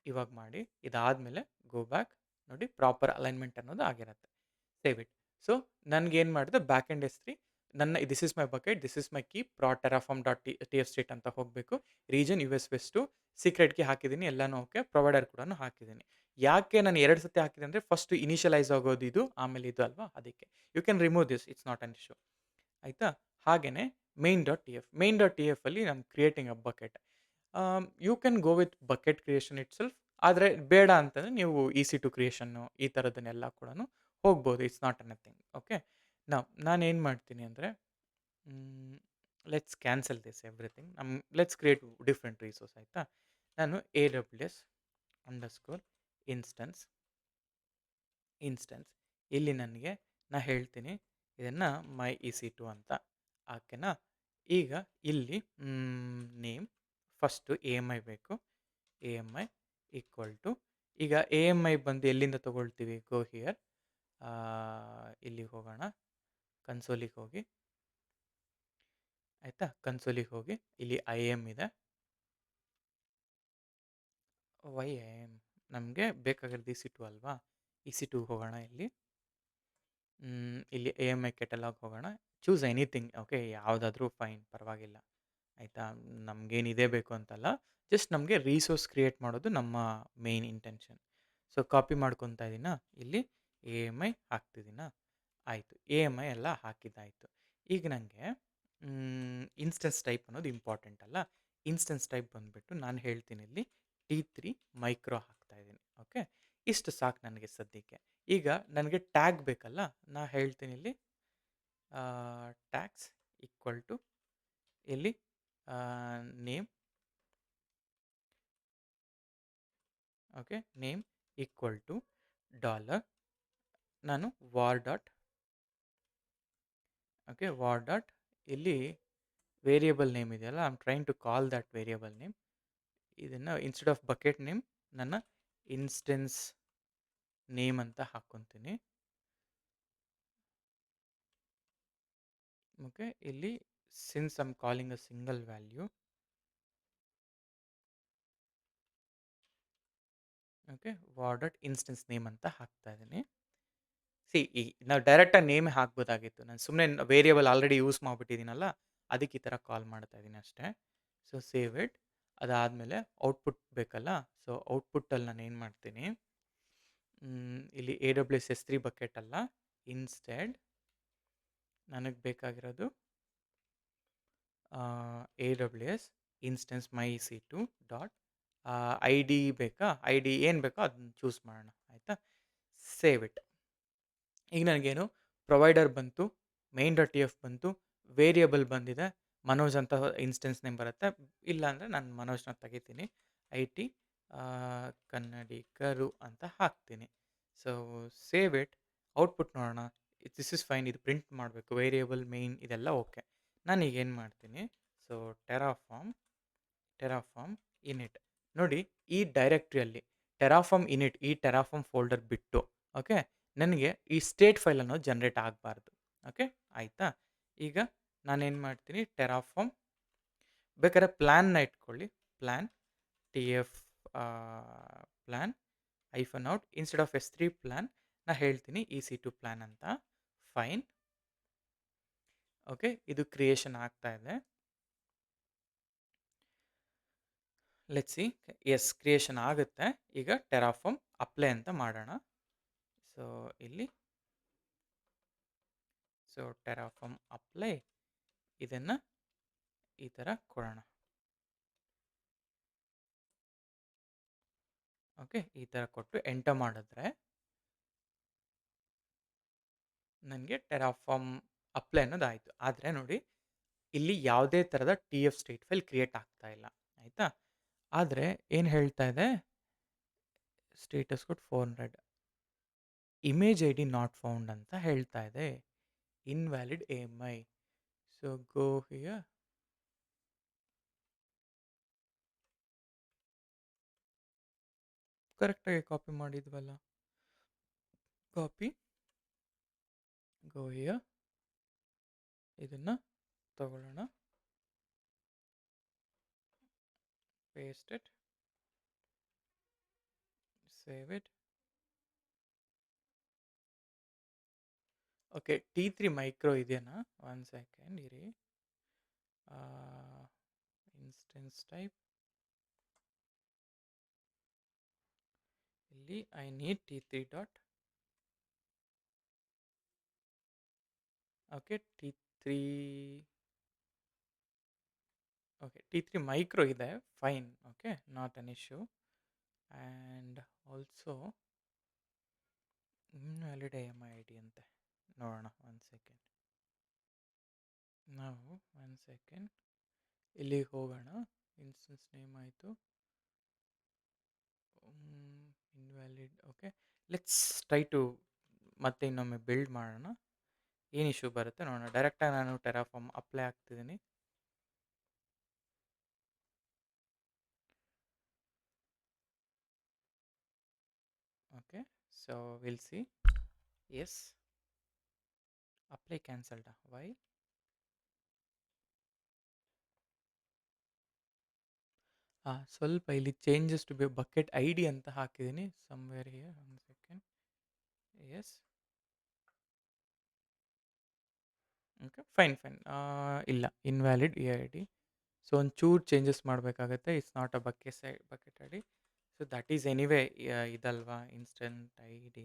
ಇವಾಗ ಮಾಡಿ. ಇದಾದಮೇಲೆ ಗೋ ಬ್ಯಾಕ್ ನೋಡಿ, ಪ್ರಾಪರ್ ಅಲೈನ್ಮೆಂಟ್ ಅನ್ನೋದು ಆಗಿರುತ್ತೆ. Save it. ಸೊ ನನಗೇನು ಮಾಡಿದೆ, ಬ್ಯಾಕ್ ಎಂಡ್ ಎಸ್ 3 ನನ್ನ this is my bucket, this is my key, prod Terraform dot T F state ಅಂತ ಹೋಗಬೇಕು. Region U S west, secret key ಹಾಕಿದ್ದೀನಿ, ಎಲ್ಲನೂ ಓಕೆ, ಪ್ರೊವೈಡರ್ ಕೂಡ ಹಾಕಿದ್ದೀನಿ. ಯಾಕೆ ನಾನು 2 ಸತಿ ಹಾಕಿದೆ ಅಂದರೆ, ಫಸ್ಟ್ ಇನಿಷಿಯಲೈಸ್ ಆಗೋದು ಇದು, ಆಮೇಲೆ ಇದು ಅಲ್ವಾ, ಅದಕ್ಕೆ. You can remove this, it's not an issue, ಆಯಿತಾ. ಹಾಗೆಯೇ main dot T F, main dot T ಎಫಲ್ಲಿ ನಾನು creating a bucket. You can go with bucket creation itself. ಆದರೆ ಬೇಡ ಅಂತಂದರೆ ನೀವು EC2 ಕ್ರಿಯೇಷನ್ನು ಈ ಥರದನ್ನೆಲ್ಲ ಕೂಡ ಹೋಗ್ಬೋದು. It's not anything. ಓಕೆ, ನಾನೇನು ಮಾಡ್ತೀನಿ ಅಂದರೆ, let's cancel this everything. Let's create different resource, ಆಯಿತಾ. ನಾನು AWS ಅಂಡರ್ಸ್ಕೋರ್ ಇನ್ಸ್ಟೆನ್ಸ್ ಇಲ್ಲಿ ನನಗೆ ಹೇಳ್ತೀನಿ ಇದನ್ನು ಮೈ EC2 ಅಂತ, ಓಕೆನಾ. ಈಗ ಇಲ್ಲಿ ನೇಮ್ ಫಸ್ಟು AMI ಬೇಕು. AMI ಈಕ್ವಲ್ ಟು, ಈಗ AMI ಬಂದು ಎಲ್ಲಿಂದ ತೊಗೊಳ್ತೀವಿ, ಗೋ ಹಿಯರ್, ಇಲ್ಲಿಗೆ ಹೋಗೋಣ, ಕನ್ಸೋಲಿಗೆ ಹೋಗಿ, ಆಯಿತಾ. ಕನ್ಸೋಲಿಗೆ ಹೋಗಿ ಇಲ್ಲಿ IAM ಇದೆ. ವೈ IAM ನಮಗೆ ಬೇಕಾಗಿರೋದು EC2 ಅಲ್ವಾ. EC2 ಹೋಗೋಣ, ಇಲ್ಲಿ AMI ಕೆಟಲಾಗ್ ಹೋಗೋಣ, ಚೂಸ್ ಎನಿಥಿಂಗ್, ಓಕೆ, ಯಾವುದಾದ್ರೂ ಫೈನ್, ಪರವಾಗಿಲ್ಲ, ಆಯಿತಾ. ನಮಗೇನಿದೆ ಬೇಕು ಅಂತಲ್ಲ, ಜಸ್ಟ್ ನಮಗೆ ರಿಸೋರ್ಸ್ ಕ್ರಿಯೇಟ್ ಮಾಡೋದು ನಮ್ಮ ಮೇನ್ ಇಂಟೆನ್ಷನ್. ಸೊ ಕಾಪಿ ಮಾಡ್ಕೊತಾ ಇದ್ದೀನ, ಇಲ್ಲಿ AMI ಹಾಕ್ತಿದ್ದೀನ, ಆಯಿತು. AMI ಎಲ್ಲ ಹಾಕಿದ್ದಾಯಿತು. ಈಗ ನನಗೆ ಇನ್ಸ್ಟೆನ್ಸ್ ಟೈಪ್ ಅನ್ನೋದು ಇಂಪಾರ್ಟೆಂಟ್ ಅಲ್ಲ. ಇನ್ಸ್ಟೆನ್ಸ್ ಟೈಪ್ ಬಂದುಬಿಟ್ಟು ನಾನು ಹೇಳ್ತೀನಿ ಇಲ್ಲಿ T3 ಮೈಕ್ರೋ ಹಾಕ್ತಾ ಇದ್ದೀನಿ. ಓಕೆ, ಇಷ್ಟು ಸಾಕು ನನಗೆ ಸದ್ಯಕ್ಕೆ. ಈಗ ನನಗೆ ಟ್ಯಾಗ್ ಬೇಕಲ್ಲ, ನಾ ಹೇಳ್ತೀನಿ ಇಲ್ಲಿ ಟ್ಯಾಗ್ಸ್ ಈಕ್ವಲ್ ಟು ಇಲ್ಲಿ name, okay, name equal to dollar, ನಾನು var dot okay var dot ಇಲ್ಲಿ ವೇರಿಯಬಲ್ ನೇಮ್ ಇದೆಯಲ್ಲ, I am trying to call that variable name. ಇದನ್ನು ಇನ್ಸ್ಟೆಡ್ ಆಫ್ ಬಕೆಟ್ ನೇಮ್ ನನ್ನ ಇನ್ಸ್ಟೆನ್ಸ್ ನೇಮ್ ಅಂತ ಹಾಕ್ಕೊತೀನಿ. ಓಕೆ, ಇಲ್ಲಿ since I am calling a single value, okay var dot instance name ಅಂತ ಹಾಕ್ತಾ ಇದ್ದೀನಿ. ಈ ನಾವು ಡೈರೆಕ್ಟಾಗಿ ನೇಮ್ ಹಾಕ್ಬೋದಾಗಿತ್ತು, ನಾನು ಸುಮ್ಮನೆ ವೇರಿಯಬಲ್ ಆಲ್ರೆಡಿ ಯೂಸ್ ಮಾಡಿಬಿಟ್ಟಿದ್ದೀನಲ್ಲ, ಅದಕ್ಕೆ ಈ ಥರ ಕಾಲ್ ಮಾಡ್ತಾ ಇದ್ದೀನಿ ಅಷ್ಟೇ. So save it. ಅದಾದಮೇಲೆ ಔಟ್ಪುಟ್ ಬೇಕಲ್ಲ, ಸೊ ಔಟ್ಪುಟ್ಟಲ್ಲಿ ನಾನು ಏನು ಮಾಡ್ತೀನಿ, ಇಲ್ಲಿ AWS S3 ಬಕೆಟ್ ಅಲ್ಲ, ಇನ್ಸ್ಟೆಡ್ ನನಗೆ ಬೇಕಾಗಿರೋದು AWS instance my EC2 dot I D ಬೇಕಾ, ಐ ಡಿ ಏನು ಬೇಕೋ ಅದನ್ನ ಚೂಸ್ ಮಾಡೋಣ, ಆಯಿತಾ. Save it. ಈಗ ನನಗೇನು ಪ್ರೊವೈಡರ್ ಬಂತು, ಮೇನ್ ಡಾಟ್ ಟಿ ಎಫ್ ಬಂತು, ವೇರಿಯಬಲ್ ಬಂದಿದೆ, ಮನೋಜ್ ಅಂತ ಇನ್ಸ್ಟೆನ್ಸ್ ನೇಮ್ ಬರುತ್ತೆ. ಇಲ್ಲ ಅಂದರೆ ನಾನು ಮನೋಜ್ನ ತೆಗಿತೀನಿ, IT ಕನ್ನಡಿಗರು ಅಂತ ಹಾಕ್ತೀನಿ. So save it. ಔಟ್ಪುಟ್ ನೋಡೋಣ. ದಿಸ್ ಇಸ್ ಫೈನ್, ಇದು ಪ್ರಿಂಟ್ ಮಾಡಬೇಕು, ವೇರಿಯಬಲ್ ಮೇನ್ ಇದೆಲ್ಲ ಓಕೆ. ನಾನೀಗ ಏನು ಮಾಡ್ತೀನಿ, ಸೊ ಟೆರಾಫಾರ್ಮ್ ಇನಿಟ್ ನೋಡಿ, ಈ ಡೈರೆಕ್ಟ್ರಿಯಲ್ಲಿ ಟೆರಾಫಾರ್ಮ್ ಇನಿಟ್, ಈ ಟೆರಾಫಾರ್ಮ್ ಫೋಲ್ಡರ್ ಬಿಟ್ಟು ಓಕೆ ನನಗೆ ಈ ಸ್ಟೇಟ್ ಫೈಲ್ ಅನ್ನೋದು ಜನ್ರೇಟ್ ಆಗಬಾರ್ದು. ಓಕೆ ಆಯಿತಾ. ಈಗ ನಾನೇನು ಮಾಡ್ತೀನಿ, ಟೆರಾಫಾರ್ಮ್ ಬೇಕಾದ್ರೆ ಪ್ಲ್ಯಾನ್ನ ಇಟ್ಕೊಳ್ಳಿ, plan TF plan -out instead of S3 plan ನಾ ಹೇಳ್ತೀನಿ EC2 ಪ್ಲ್ಯಾನ್ ಅಂತ. ಫೈನ್. ಓಕೆ, ಇದು ಕ್ರಿಯೇಷನ್ ಆಗ್ತಾ ಇದೆ. ಲೆಟ್ಸ್ ಸಿ, ಎಸ್ ಕ್ರಿಯೇಷನ್ ಆಗುತ್ತೆ. ಈಗ ಟೆರಾಫಾರ್ಮ್ ಅಪ್ಲೈ ಅಂತ ಮಾಡೋಣ. ಸೊ ಇಲ್ಲಿ ಟೆರಾಫಾರ್ಮ್ ಅಪ್ಲೈ, ಇದನ್ನು ಈ ಥರ ಕೊಡೋಣ. ಓಕೆ, ಈ ಥರ ಕೊಟ್ಟು ಎಂಟರ್ ಮಾಡಿದ್ರೆ ನನಗೆ ಟೆರಾಫಾರ್ಮ್ ಅಪ್ಲೈ ಅನ್ನೋದು ಆಯಿತು. ಆದರೆ ನೋಡಿ, ಇಲ್ಲಿ ಯಾವುದೇ ಥರದ TF ಸ್ಟೇಟ್ ಫೈಲ್ ಕ್ರಿಯೇಟ್ ಆಗ್ತಾ ಇಲ್ಲ, ಆಯಿತಾ. ಆದರೆ ಏನು ಹೇಳ್ತಾ ಇದೆ, status code 400 image ID not found ಅಂತ ಹೇಳ್ತಾ ಇದೆ, invalid AMI. So go here, ಕರೆಕ್ಟಾಗಿ ಕಾಪಿ ಮಾಡಿದ್ವಲ್ಲ, ಕಾಪಿ, ಗೋ ಹಿಯರ್, ಇದನ್ನು ತಗೊಳ್ಳೋಣ, paste it, save it. Okay, T3 micro ಇದೆಯಾ, 1 ಸೆಕೆಂಡ್ ಇರಿ. ಇನ್ಸ್ಟೆನ್ಸ್ ಟೈಪ್ ಇಲ್ಲಿ I need T3 dot, okay T3, okay T3 micro ಇದೆ, fine, okay not an issue. And also invalid AMI ID ಅಂತೆ, ನೋಡೋಣ 1 second. ನಾವು 1 second ಇಲ್ಲಿಗೆ ಹೋಗೋಣ, instance name ಆಯಿತು, invalid. Okay, let's try to ಮತ್ತೆ ಇನ್ನೊಮ್ಮೆ ಬಿಲ್ಡ್ ಮಾಡೋಣ, ಏನು ಇಶ್ಯೂ ಬರುತ್ತೆ ನೋಡೋಣ. ಡೈರೆಕ್ಟಾಗಿ ನಾನು ಟೆರಾಫಾರ್ಮ್ ಅಪ್ಲೈ ಆಗ್ತಿದ್ದೀನಿ. Okay, so will see, yes apply ಕ್ಯಾನ್ಸಲ್ಡಾ, ವೈ? ಸ್ವಲ್ಪ ಇಲ್ಲಿ changes to be bucket ID ಅಂತ ಹಾಕಿದ್ದೀನಿ, somewhere here. 1 second, yes, okay fine fine. ಇಲ್ಲ, ಇನ್ವ್ಯಾಲಿಡ್ EID. ಸೊ ಒಂಚೂರು ಚೇಂಜಸ್ ಮಾಡಬೇಕಾಗತ್ತೆ, it's not a bucket ID. So that is anyway ಇದಲ್ವಾ, instant ID,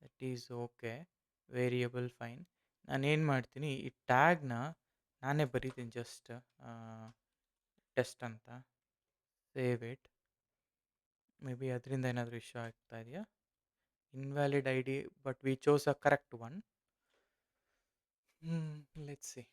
that is okay, variable fine. ನಾನೇನು ಮಾಡ್ತೀನಿ, ಈ ಟ್ಯಾಗ್ನ ನಾನೇ ಬರೀತೀನಿ, ಜಸ್ಟ್ ಟೆಸ್ಟ್ ಅಂತ, ಸೇವ್ ಇಟ್. ಮೇ ಬಿ ಅದರಿಂದ ಏನಾದರೂ ಇಶ್ಯೂ ಆಗ್ತಾ ಇದೆಯಾ, invalid ID, but we chose a correct one. Let's see.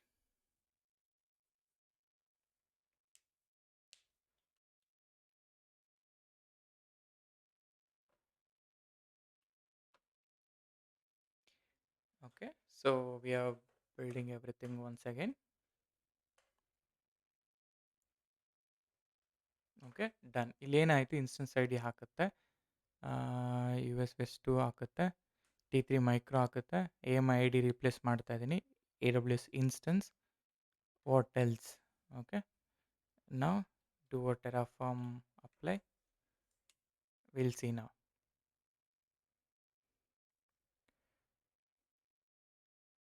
Okay, so we have building everything once again. Okay, done. ಇಲ್ಲೇನಾಯಿತು, ಇನ್ಸ್ಟೆನ್ಸ್ ಐ ಡಿ ಹಾಕುತ್ತೆ, ಯು ಎಸ್ ವೆಸ್ಟ್ 2 ಹಾಕುತ್ತೆ, T3 micro ಹಾಕುತ್ತೆ, AMI I D replace ಮಾಡ್ತಾ ಇದ್ದೀನಿ, AWS instance, what else. Okay, ನಾವು do a Terraform apply, we'll see now.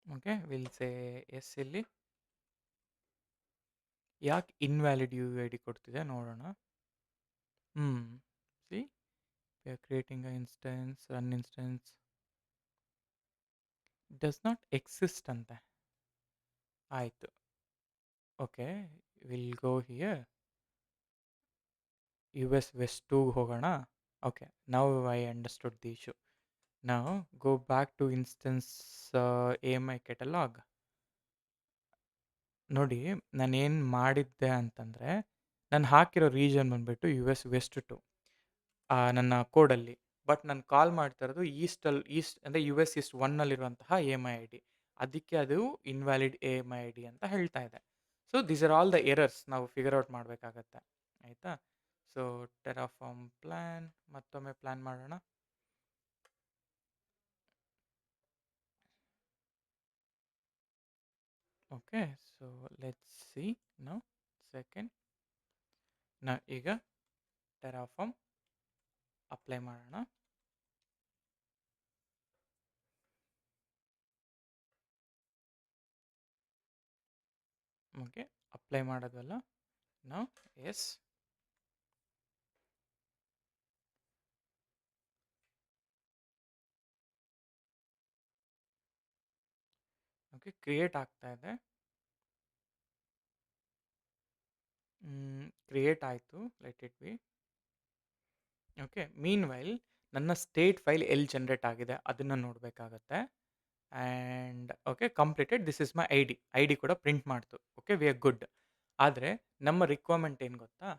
Okay, will say yes. ಇಲ್ಲಿ ಯಾಕೆ invalid you I D ಕೊಡ್ತಿದೆ ನೋಡೋಣ. C we are creating a instance, run instance, does not exist ಅಂತೆ. ಆಯಿತು. Okay, will go here, U S west 2 ಹೋಗೋಣ. Okay, now I understood the issue. ನಾವು go back to instance AMI catalog. ನೋಡಿ, ನಾನೇನು ಮಾಡಿದ್ದೆ ಅಂತಂದರೆ, ನಾನು ಹಾಕಿರೋ ರೀಜನ್ ಬಂದುಬಿಟ್ಟು ಯು ಎಸ್ ವೆಸ್ಟ್ 2 ನನ್ನ ಕೋಡಲ್ಲಿ. ಬಟ್ ನಾನು ಕಾಲ್ ಮಾಡ್ತಾ ಇರೋದು ಈಸ್ಟ್ ಅಂದರೆ ಯು ಎಸ್ ಈಸ್ಟ್ 1ನಲ್ಲಿರುವಂತಹ AMI ಐ ಡಿ. ಅದಕ್ಕೆ ಅದು ಇನ್ವ್ಯಾಲಿಡ್ AMI ಐ ಡಿ ಅಂತ ಹೇಳ್ತಾ ಇದೆ. So these are all the errors ನಾವು ಫಿಗರ್ ಔಟ್ ಮಾಡಬೇಕಾಗತ್ತೆ, ಆಯಿತಾ. ಸೊ ಟೆರಾಫಾರ್ಮ್ ಪ್ಲ್ಯಾನ್, ಮತ್ತೊಮ್ಮೆ ಪ್ಲ್ಯಾನ್ ಮಾಡೋಣ. Okay, so let's see now. Second, ಈಗ ಟೆರಾಫಾರ್ಮ್ ಅಪ್ಲೈ ಮಾಡೋಣ. ಓಕೆ, ಅಪ್ಲೈ ಮಾಡೋದಲ್ಲ ನಾವು. ಎಸ್. ಓಕೆ, ಕ್ರಿಯೇಟ್ ಆಗ್ತಾ ಇದೆ. ಕ್ರಿಯೇಟ್ ಆಯಿತು, let it be. Okay, mean while ನನ್ನ ಸ್ಟೇಟ್ ಫೈಲ್ ಎಲ್ಲಿ ಜನ್ರೇಟ್ ಆಗಿದೆ ಅದನ್ನು ನೋಡಬೇಕಾಗತ್ತೆ. And okay, completed, this is my I D ಕೂಡ ಪ್ರಿಂಟ್ ಮಾಡ್ತು. Okay, we are good. ಆದರೆ ನಮ್ಮ ರಿಕ್ವೈರ್ಮೆಂಟ್ ಏನು ಗೊತ್ತಾ,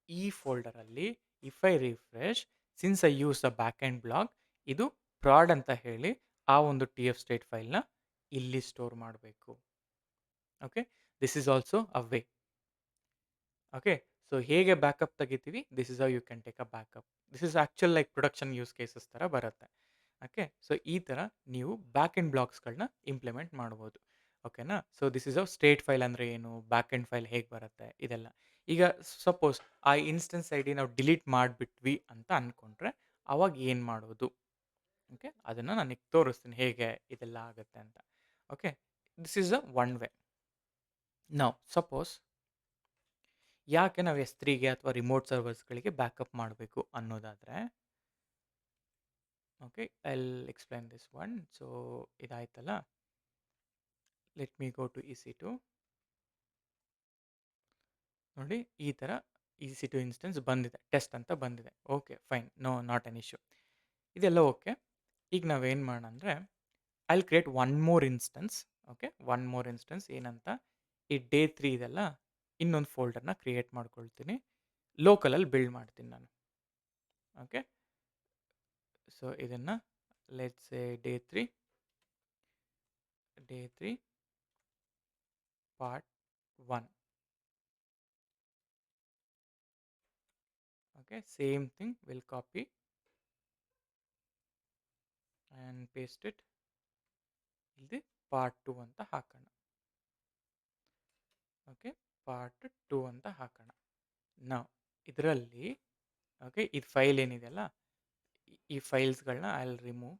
ಈ ಫೋಲ್ಡರಲ್ಲಿ if I refresh, since I use the back and blog, ಇದು ಪ್ರಾಡ್ ಅಂತ ಹೇಳಿ ಆ ಒಂದು TF ಸ್ಟೇಟ್ ಫೈಲ್ನ ಇಲ್ಲಿ ಸ್ಟೋರ್ ಮಾಡಬೇಕು. Okay, this is also a way. Okay, so ಹೇಗೆ ಬ್ಯಾಕಪ್ ತೆಗಿತೀವಿ, this is how you can take a backup. This is actual like production use cases ಥರ ಬರುತ್ತೆ. ಓಕೆ, ಸೊ ಈ ಥರ ನೀವು ಬ್ಯಾಕ್ ಆ್ಯಂಡ್ ಬ್ಲಾಕ್ಸ್ಗಳನ್ನ ಇಂಪ್ಲಿಮೆಂಟ್ ಮಾಡ್ಬೋದು. ಓಕೆನಾ. So this is a state file ಅಂದರೆ ಏನು, ಬ್ಯಾಕ್ ಆ್ಯಂಡ್ ಫೈಲ್ ಹೇಗೆ ಬರುತ್ತೆ, ಇದೆಲ್ಲ. ಈಗ ಸಪೋಸ್ ಆ ಇನ್ಸ್ಟೆನ್ಸ್ ಐ ಡಿ ನಾವು ಡಿಲೀಟ್ ಮಾಡಿಬಿಟ್ವಿ ಅಂತ ಅಂದ್ಕೊಂಡ್ರೆ ಅವಾಗ ಏನು ಮಾಡೋದು. ಓಕೆ, ಅದನ್ನು ನಾನು ಈಗ ತೋರಿಸ್ತೀನಿ ಹೇಗೆ ಇದೆಲ್ಲ ಆಗುತ್ತೆ ಅಂತ. Okay, this is a one way. ನಾವು ಸಪೋಸ್ ಯಾಕೆ ನಾವು S3ಗೆ ಅಥವಾ ರಿಮೋಟ್ ಸರ್ವರ್ಸ್ಗಳಿಗೆ ಬ್ಯಾಕಪ್ ಮಾಡಬೇಕು ಅನ್ನೋದಾದರೆ, okay, I will explain this one. So ಇದಾಯ್ತಲ್ಲ, let me go to EC2. ನೋಡಿ, ಈ ಥರ EC2 ಇನ್ಸ್ಟೆನ್ಸ್ ಬಂದಿದೆ, ಟೆಸ್ಟ್ ಅಂತ ಬಂದಿದೆ. Okay, fine, not an issue, ಇದೆಲ್ಲ ಓಕೆ. ಈಗ ನಾವೇನು ಮಾಡೋಣ ಅಂದರೆ, I will create one more instance. Okay, one more instance ಏನಂತ, ಈ ಡೇ 3 ಇದೆಲ್ಲ, ಇನ್ನೊಂದು ಫೋಲ್ಡರ್ನ ಕ್ರಿಯೇಟ್ ಮಾಡ್ಕೊಳ್ತೀನಿ, ಲೋಕಲಲ್ಲಿ ಬಿಲ್ಡ್ ಮಾಡ್ತೀನಿ ನಾನು. ಓಕೆ, ಸೊ ಇದನ್ನು let's say day 3 part 1. Okay, same thing, will copy and paste it, ಇಲ್ಲಿ ಪಾರ್ಟ್ 2 ಅಂತ ಹಾಕೋಣ. ಓಕೆ, ಪಾರ್ಟ್ 2 ಅಂತ ಹಾಕೋಣ. ನಾವು ಇದರಲ್ಲಿ ಓಕೆ, ಇದು ಫೈಲ್ ಏನಿದೆಯಲ್ಲ, ಈ ಫೈಲ್ಸ್ಗಳನ್ನ I will remove.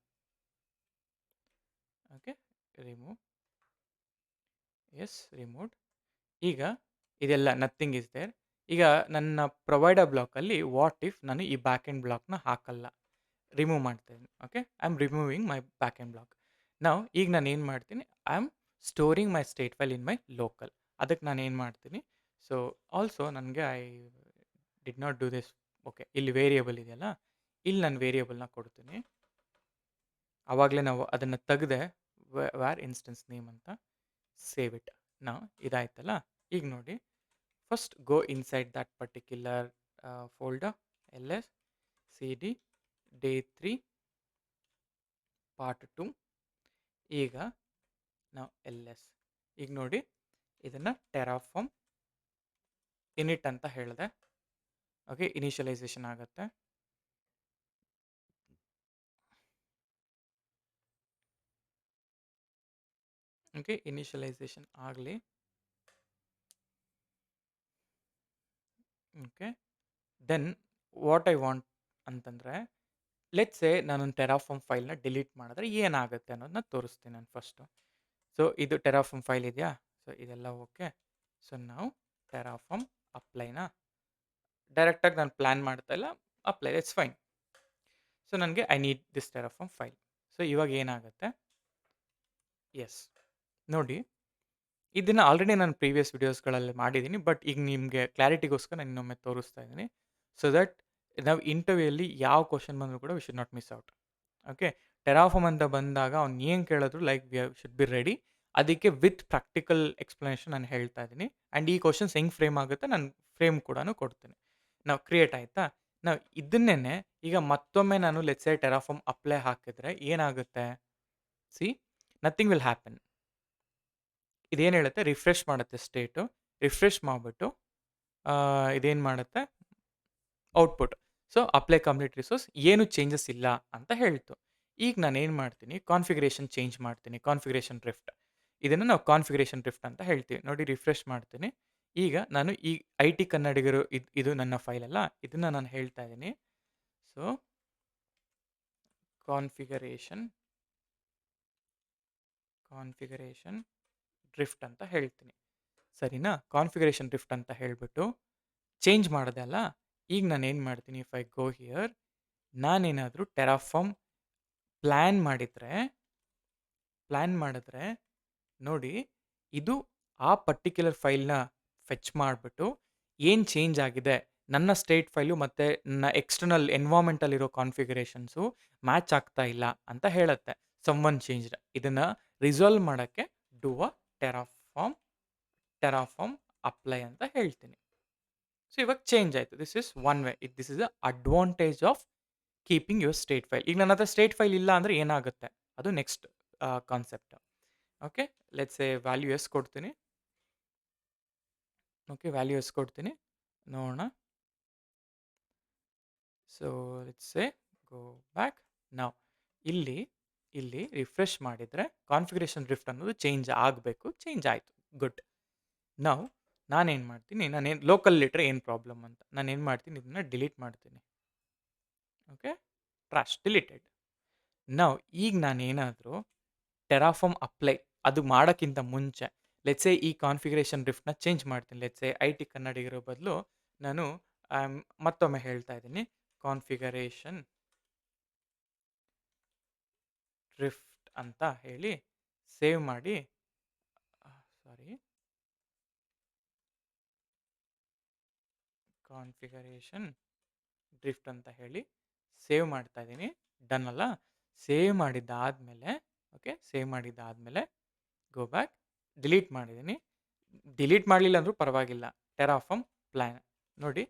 Okay, remove, yes, removed. ಈಗ ಇದೆಲ್ಲ ನಥಿಂಗ್ ಇಸ್ ದೇರ್. ಈಗ ನನ್ನ ಪ್ರೊವೈಡರ್ ಬ್ಲಾಕಲ್ಲಿ ವಾಟ್ ಇಫ್ ನಾನು ಈ ಬ್ಯಾಕ್ ಆ್ಯಂಡ್ ಬ್ಲಾಕ್ನ ಹಾಕಲ್ಲ, ರಿಮೂವ್ ಮಾಡ್ತಾಯಿದ್ದೀನಿ. Okay, I am removing my back end block. ನಾವು ಈಗ ನಾನು ಏನು ಮಾಡ್ತೀನಿ, I am storing my state file in my local. ಅದಕ್ಕೆ ನಾನು ಏನು ಮಾಡ್ತೀನಿ, ಸೊ ಆಲ್ಸೋ ನನಗೆ I did not do this. Okay, ಇಲ್ಲಿ ವೇರಿಯೇಬಲ್ ಇದೆಯಲ್ಲ, ಇಲ್ಲಿ ನಾನು ವೇರಿಯೇಬಲ್ನ ಕೊಡ್ತೀನಿ. ಆವಾಗಲೇ ನಾವು ಅದನ್ನು ತೆಗೆದೆ, ವ್ಯಾರ್ ಇನ್ಸ್ಟೆನ್ಸ್ ನೇಮ್ ಅಂತ, ಸೇವ್ ಇಟ್. ನಾವು ಇದಾಯ್ತಲ್ಲ, ಈಗ ನೋಡಿ, first go inside that particular folder, LS CD day 3 part 2. ಈಗ ನಾವು LS ಈಗ ನೋಡಿ ಇದನ್ನು ಟೆರಾಫಾರ್ಮ್ ಇನಿಟ್ ಅಂತ ಹೇಳಿದೆ. ಓಕೆ, ಇನಿಷಿಯಲೈಸೇಷನ್ ಆಗುತ್ತೆ. ಓಕೆ, ಇನಿಷಿಯಲೈಸೇಷನ್ ಆಗಲಿ. Okay, then what I want ಅಂತಂದರೆ, ಲೆಟ್ಸ್ ಸೇ ನಾನೊಂದು ಟೆರಾಫಾರ್ಮ್ ಫೈಲ್ನ ಡಿಲೀಟ್ ಮಾಡಿದ್ರೆ ಏನಾಗುತ್ತೆ ಅನ್ನೋದನ್ನ ತೋರಿಸ್ತೀನಿ ನಾನು ಫಸ್ಟು. ಸೊ ಇದು ಟೆರಾಫಾರ್ಮ್ ಫೈಲ್ ಇದೆಯಾ? ಸೊ ಇದೆಲ್ಲ ಓಕೆ. ಸೊ ನಾವು ಟೆರಾಫಾರ್ಮ್ ಅಪ್ಲೈನ ಡೈರೆಕ್ಟಾಗಿ ನಾನು ಪ್ಲ್ಯಾನ್ ಮಾಡ್ತಾ ಇಲ್ಲ, ಅಪ್ಲೈ, ಇಟ್ಸ್ ಫೈನ್. ಸೊ ನನಗೆ I need this Terraform file. So ಇವಾಗ ಏನಾಗುತ್ತೆ, ಎಸ್ ನೋಡಿ, ಇದನ್ನು ಆಲ್ರೆಡಿ ನಾನು ಪ್ರೀವಿಯಸ್ ವಿಡಿಯೋಸ್ಗಳಲ್ಲಿ ಮಾಡಿದ್ದೀನಿ, ಬಟ್ ಈಗ ನಿಮಗೆ ಕ್ಲಾರಿಟಿಗೋಸ್ಕರ ನಾನು ಇನ್ನೊಮ್ಮೆ ತೋರಿಸ್ತಾ ಇದ್ದೀನಿ. ಸೊ ದಟ್ ನಾವು ಇಂಟರ್ವ್ಯೂಯಲ್ಲಿ ಯಾವ ಕ್ವಶನ್ ಬಂದರೂ ಕೂಡ we should not miss out. Okay, Terraform ಅಂತ ಬಂದಾಗ ಅವ್ನು ಏನು ಕೇಳಿದ್ರು like we should be ready. ಅದಕ್ಕೆ ವಿತ್ ಪ್ರಾಕ್ಟಿಕಲ್ ಎಕ್ಸ್ಪ್ಲನೇಷನ್ ನಾನು ಹೇಳ್ತಾ ಇದ್ದೀನಿ. ಆ್ಯಂಡ್ ಈ ಕ್ವಶನ್ಸ್ ಹೆಂಗೆ ಫ್ರೇಮ್ ಆಗುತ್ತೆ ನಾನು ಫ್ರೇಮ್ ಕೂಡ ಕೊಡ್ತೀನಿ. ನಾವು ಕ್ರಿಯೇಟ್ ಆಯಿತಾ, ನಾವು ಇದನ್ನೇ ಈಗ ಮತ್ತೊಮ್ಮೆ ನಾನು ಲೆಟ್ಸ್ ಸೇ ಟೆರಾಫಾರ್ಮ್ ಅಪ್ಲೈ ಹಾಕಿದ್ರೆ ಏನಾಗುತ್ತೆ, ಸಿ ನಥಿಂಗ್ ವಿಲ್ ಹ್ಯಾಪನ್. ಇದೇನು ಹೇಳುತ್ತೆ, ರಿಫ್ರೆಶ್ ಮಾಡುತ್ತೆ ಸ್ಟೇಟು, ರಿಫ್ರೆಶ್ ಮಾಡಿಬಿಟ್ಟು ಇದೇನು ಮಾಡುತ್ತೆ output. So apply complete resource, ಏನು ಚೇಂಜಸ್ ಇಲ್ಲ ಅಂತ ಹೇಳ್ತು. ಈಗ ನಾನು ಏನು ಮಾಡ್ತೀನಿ, ಕಾನ್ಫಿಗರೇಷನ್ ಚೇಂಜ್ ಮಾಡ್ತೀನಿ, ಕಾನ್ಫಿಗರೇಷನ್ ಡ್ರಿಫ್ಟ್. ಇದನ್ನು ನಾವು ಕಾನ್ಫಿಗರೇಷನ್ ಡ್ರಿಫ್ಟ್ ಅಂತ ಹೇಳ್ತೀವಿ. ನೋಡಿ ರಿಫ್ರೆಶ್ ಮಾಡ್ತೀನಿ. ಈಗ ನಾನು ಈ ಐ ಟಿ ಕನ್ನಡಿಗರು ಇದು ನನ್ನ ಫೈಲ್ ಅಲ್ಲ, ಇದನ್ನು ನಾನು ಹೇಳ್ತಾ ಇದ್ದೀನಿ. ಸೊ ಕಾನ್ಫಿಗರೇಷನ್ ಡ್ರಿಫ್ಟ್ ಅಂತ ಹೇಳ್ತೀನಿ, ಸರಿನಾ? ಕಾನ್ಫಿಗರೇಷನ್ ಡ್ರಿಫ್ಟ್ ಅಂತ ಹೇಳಿಬಿಟ್ಟು ಚೇಂಜ್ ಮಾಡಿದೆ ಅಲ್ಲ. ಈಗ ನಾನು ಏನು ಮಾಡ್ತೀನಿ, ಇಫ್ ಐ ಗೋ ಹಿಯರ್, ನಾನೇನಾದರೂ ಟೆರಾಫಾರ್ಮ್ ಪ್ಲ್ಯಾನ್ ಮಾಡಿದ್ರೆ ನೋಡಿ, ಇದು ಆ ಪರ್ಟಿಕ್ಯುಲರ್ ಫೈಲ್ನ ಫೆಚ್ ಮಾಡಿಬಿಟ್ಟು ಏನು ಚೇಂಜ್ ಆಗಿದೆ, ನನ್ನ ಸ್ಟೇಟ್ ಫೈಲು ಮತ್ತು ನನ್ನ ಎಕ್ಸ್ಟರ್ನಲ್ ಎನ್ವಾಮೆಂಟಲ್ಲಿರೋ ಕಾನ್ಫಿಗರೇಷನ್ಸು ಮ್ಯಾಚ್ ಆಗ್ತಾ ಇಲ್ಲ ಅಂತ ಹೇಳುತ್ತೆ. Someone changed. ಇದನ್ನು ರಿಸಾಲ್ವ್ ಮಾಡೋಕ್ಕೆ ಡೂ ಅ ಟೆರಾಫಾರ್ಮ್ ಅಪ್ಲೈ ಅಂತ ಹೇಳ್ತೀನಿ. ಸೊ ಇವಾಗ ಚೇಂಜ್ ಆಯಿತು. This is one way. This is a advantage of keeping your state file. ಈಗ ನನ್ನ ಹತ್ರ ಸ್ಟೇಟ್ ಫೈಲ್ ಇಲ್ಲ ಅಂದರೆ ಏನಾಗುತ್ತೆ, ಅದು next concept. Okay, let's say value S ಕೊಡ್ತೀನಿ. ಓಕೆ, ವ್ಯಾಲ್ಯೂ ಎಸ್ ಕೊಡ್ತೀನಿ, ನೋಡೋಣ. So let's say go back. ನಾವು ಇಲ್ಲಿ ರಿಫ್ರೆಶ್ ಮಾಡಿದರೆ ಕಾನ್ಫಿಗರೇಷನ್ ಡ್ರಿಫ್ಟ್ ಅನ್ನೋದು ಚೇಂಜ್ ಆಗಬೇಕು, ಚೇಂಜ್ ಆಯಿತು, ಗುಡ್. ನಾವು ನಾನೇನು ಮಾಡ್ತೀನಿ, ನಾನೇನು ಲೋಕಲ್ ಇಟ್ಟರೆ ಏನು ಪ್ರಾಬ್ಲಮ್ ಅಂತ ನಾನೇನು ಮಾಡ್ತೀನಿ, ಇದನ್ನು ಡಿಲೀಟ್ ಮಾಡ್ತೀನಿ. Okay, trash deleted. ನಾವು ಈಗ ನಾನೇನಾದರೂ ಟೆರಾಫಾರ್ಮ್ ಅಪ್ಲೈ ಅದು ಮಾಡೋಕ್ಕಿಂತ ಮುಂಚೆ ಲೆಟ್ಸ್ ಸೇ ಈ ಕಾನ್ಫಿಗರೇಷನ್ ಡ್ರಿಫ್ಟ್ನ ಚೇಂಜ್ ಮಾಡ್ತೀನಿ. ಲೆಟ್ಸ್ ಸೇ ಐ ಟಿ ಕನ್ನಡಿಗರ ಬದಲು ನಾನು ಮತ್ತೊಮ್ಮೆ ಹೇಳ್ತಾ ಇದ್ದೀನಿ, ಕಾನ್ಫಿಗರೇಷನ್ ಡ್ರಿಫ್ಟ್ ಅಂತ ಹೇಳಿ ಸೇವ್ ಮಾಡಿ, ಕಾನ್ಫಿಗರೇಷನ್ ಡ್ರಿಫ್ಟ್ ಅಂತ ಹೇಳಿ ಸೇವ್ ಮಾಡ್ತಾ ಇದ್ದೀನಿ. ಡನ್ ಅಲ್ಲ? ಸೇವ್ ಮಾಡಿದ್ದಾದಮೇಲೆ ಗೋ ಬ್ಯಾಕ್, ಡಿಲೀಟ್ ಮಾಡಿದ್ದೀನಿ. ಡಿಲೀಟ್ ಮಾಡಲಿಲ್ಲ ಅಂದರೂ ಪರವಾಗಿಲ್ಲ, ಟೆರಾಫಾರ್ಮ್ ಪ್ಲ್ಯಾನ್ ನೋಡಿ.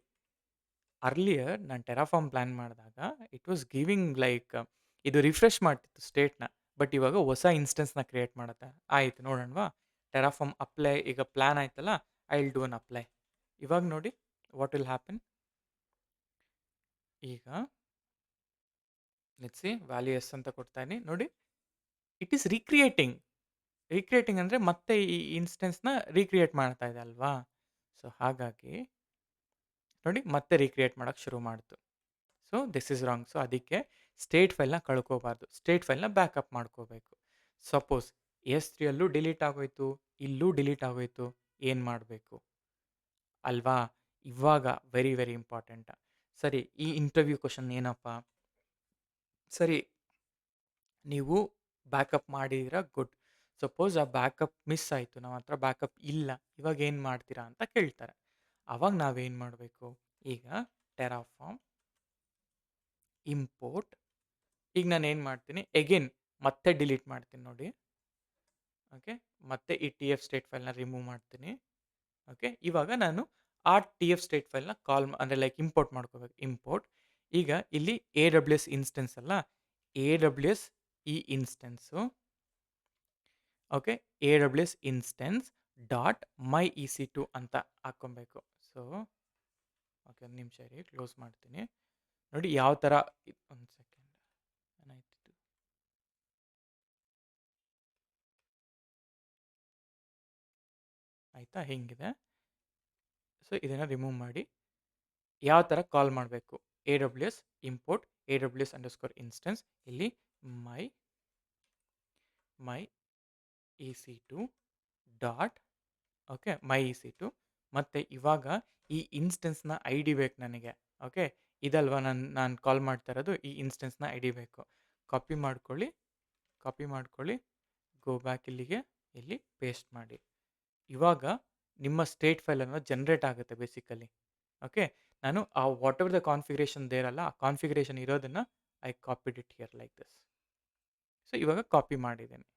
ಅರ್ಲಿಯರ್ ನಾನು ಟೆರಾಫಾರ್ಮ್ ಪ್ಲ್ಯಾನ್ ಮಾಡಿದಾಗ ಇಟ್ ವಾಸ್ ಗಿವಿಂಗ್ ಲೈಕ್ ಇದು ರಿಫ್ರೆಶ್ ಮಾಡ್ತಿತ್ತು ಸ್ಟೇಟ್ನ, ಬಟ್ ಇವಾಗ ಹೊಸ ಇನ್ಸ್ಟೆನ್ಸ್ನ ಕ್ರಿಯೇಟ್ ಮಾಡುತ್ತೆ. ಆಯಿತು, ನೋಡೋಣವಾ? ಟೆರಾಫಾರ್ಮ್ ಅಪ್ಲೈ ಈಗ ಪ್ಲ್ಯಾನ್ ಆಯ್ತಲ್ಲ, I will do an apply. ಇವಾಗ ನೋಡಿ ವಾಟ್ ವಿಲ್ ಹ್ಯಾಪನ್. ಈಗ ಲೆಟ್ಸ್ ಸಿ ವ್ಯಾಲ್ಯೂ ಎಸ್ ಅಂತ ಕೊಡ್ತಾ ಇದ್ದೀನಿ. ನೋಡಿ, ಇಟ್ ಈಸ್ ರೀಕ್ರಿಯೇಟಿಂಗ್ ಅಂದರೆ ಮತ್ತೆ ಈ ಇನ್ಸ್ಟೆನ್ಸ್ನ ರೀಕ್ರಿಯೇಟ್ ಮಾಡ್ತಾ ಇದೆ ಅಲ್ವಾ? ಸೊ ಹಾಗಾಗಿ ನೋಡಿ ಮತ್ತೆ ರೀಕ್ರಿಯೇಟ್ ಮಾಡೋಕ್ಕೆ ಶುರು ಮಾಡ್ತು. So this is wrong. So ಅದಕ್ಕೆ ಸ್ಟೇಟ್ ಫೈಲ್ನ ಕಳ್ಕೋಬಾರ್ದು, ಸ್ಟೇಟ್ ಫೈಲ್ನ ಬ್ಯಾಕಪ್ ಮಾಡ್ಕೋಬೇಕು. ಸಪೋಸ್ S3 ಅಲ್ಲೂ ಡಿಲೀಟ್ ಆಗೋಯ್ತು, ಇಲ್ಲೂ ಡಿಲೀಟ್ ಆಗೋಯ್ತು, ಏನು ಮಾಡಬೇಕು ಅಲ್ವಾ? ಇವಾಗ ವೆರಿ ವೆರಿ ಇಂಪಾರ್ಟೆಂಟ್. ಸರಿ, ಈ ಇಂಟರ್ವ್ಯೂ ಕ್ವಶನ್ ಏನಪ್ಪ, ಸರಿ ನೀವು ಬ್ಯಾಕಪ್ ಮಾಡಿದ್ದೀರಾ, ಗುಡ್. ಸಪೋಸ್ ಆ ಬ್ಯಾಕಪ್ ಮಿಸ್ ಆಯಿತು, ನಮ್ಮ ಹತ್ರ ಬ್ಯಾಕಪ್ ಇಲ್ಲ, ಇವಾಗ ಏನು ಮಾಡ್ತೀರಾ ಅಂತ ಕೇಳ್ತಾರೆ. ಆವಾಗ ನಾವೇನು ಮಾಡಬೇಕು, ಈಗ ಟೆರಾಫಾರ್ಮ್ ಇಂಪೋರ್ಟ್, ಈಗ ನಾನು ಏನು ಮಾಡ್ತೀನಿ, ಎಗೇನ್ ಮತ್ತೆ ಡಿಲೀಟ್ ಮಾಡ್ತೀನಿ ನೋಡಿ. ಓಕೆ, ಮತ್ತೆ ಈ ಟಿ ಎಫ್ ಸ್ಟೇಟ್ ಫೈಲ್ನ ರಿಮೂವ್ ಮಾಡ್ತೀನಿ. ಓಕೆ, ಇವಾಗ ನಾನು ಆ ಟಿ ಎಫ್ ಸ್ಟೇಟ್ ಫೈಲ್ನ ಕಾಲ್ ಅಂದರೆ ಲೈಕ್ ಇಂಪೋರ್ಟ್ ಮಾಡ್ಕೋಬೇಕು. ಇಂಪೋರ್ಟ್, ಈಗ ಇಲ್ಲಿ AWS ಇನ್ಸ್ಟೆನ್ಸ್ ಅಲ್ಲ, AWS ಈ instance. Okay, AWS instance dot my EC2 ಅಂತ ಹಾಕ್ಕೊಬೇಕು. ಸೊ ಓಕೆ, ಒಂದು ನಿಮಿಷ ಇರಿ, ಕ್ಲೋಸ್ ಮಾಡ್ತೀನಿ. ನೋಡಿ ಯಾವ ಥರ, ಒಂದು ಸೆಕೆಂಡ್, ಏನಾಯ್ತು, ಆಯಿತಾ, ಹಿಂಗಿದೆ. ಸೊ ಇದನ್ನು ರಿಮೂವ್ ಮಾಡಿ ಯಾವ ಥರ ಕಾಲ್ ಮಾಡಬೇಕು, AWS import AWS underscore instance, ಇಲ್ಲಿ ಮೈ ಮೈ EC2 ಡಾಟ್, ಓಕೆ, ಮೈ EC2, ಮತ್ತು ಇವಾಗ ಈ ಇನ್ಸ್ಟೆನ್ಸ್ನ ಐ ಡಿ ಬೇಕು ನನಗೆ. ಓಕೆ, ಇದಲ್ವಾ ನಾನು ಕಾಲ್ ಮಾಡ್ತಾ ಇರೋದು, ಈ ಇನ್ಸ್ಟೆನ್ಸ್ನ ಐ ಡಿ ಬೇಕು. ಕಾಪಿ ಮಾಡ್ಕೊಳ್ಳಿ, ಗೋ ಬ್ಯಾಕ್ ಇಲ್ಲಿಗೆ, ಇಲ್ಲಿ ಪೇಸ್ಟ್ ಮಾಡಿ. ಇವಾಗ ನಿಮ್ಮ ಸ್ಟೇಟ್ ಫೈಲ್ ಅನ್ನೋದು ಜನ್ರೇಟ್ ಆಗುತ್ತೆ ಬೇಸಿಕಲಿ. ಓಕೆ, ನಾನು ಆ ವಾಟ್ ಎವರ್ ದ ಕಾನ್ಫಿಗರೇಷನ್ ದೇರಲ್ಲ, ಆ ಕಾನ್ಫಿಗರೇಷನ್ ಇರೋದನ್ನು I copied it here like this. So ಇವಾಗ ಕಾಪಿ ಮಾಡಿದ್ದೇನೆ.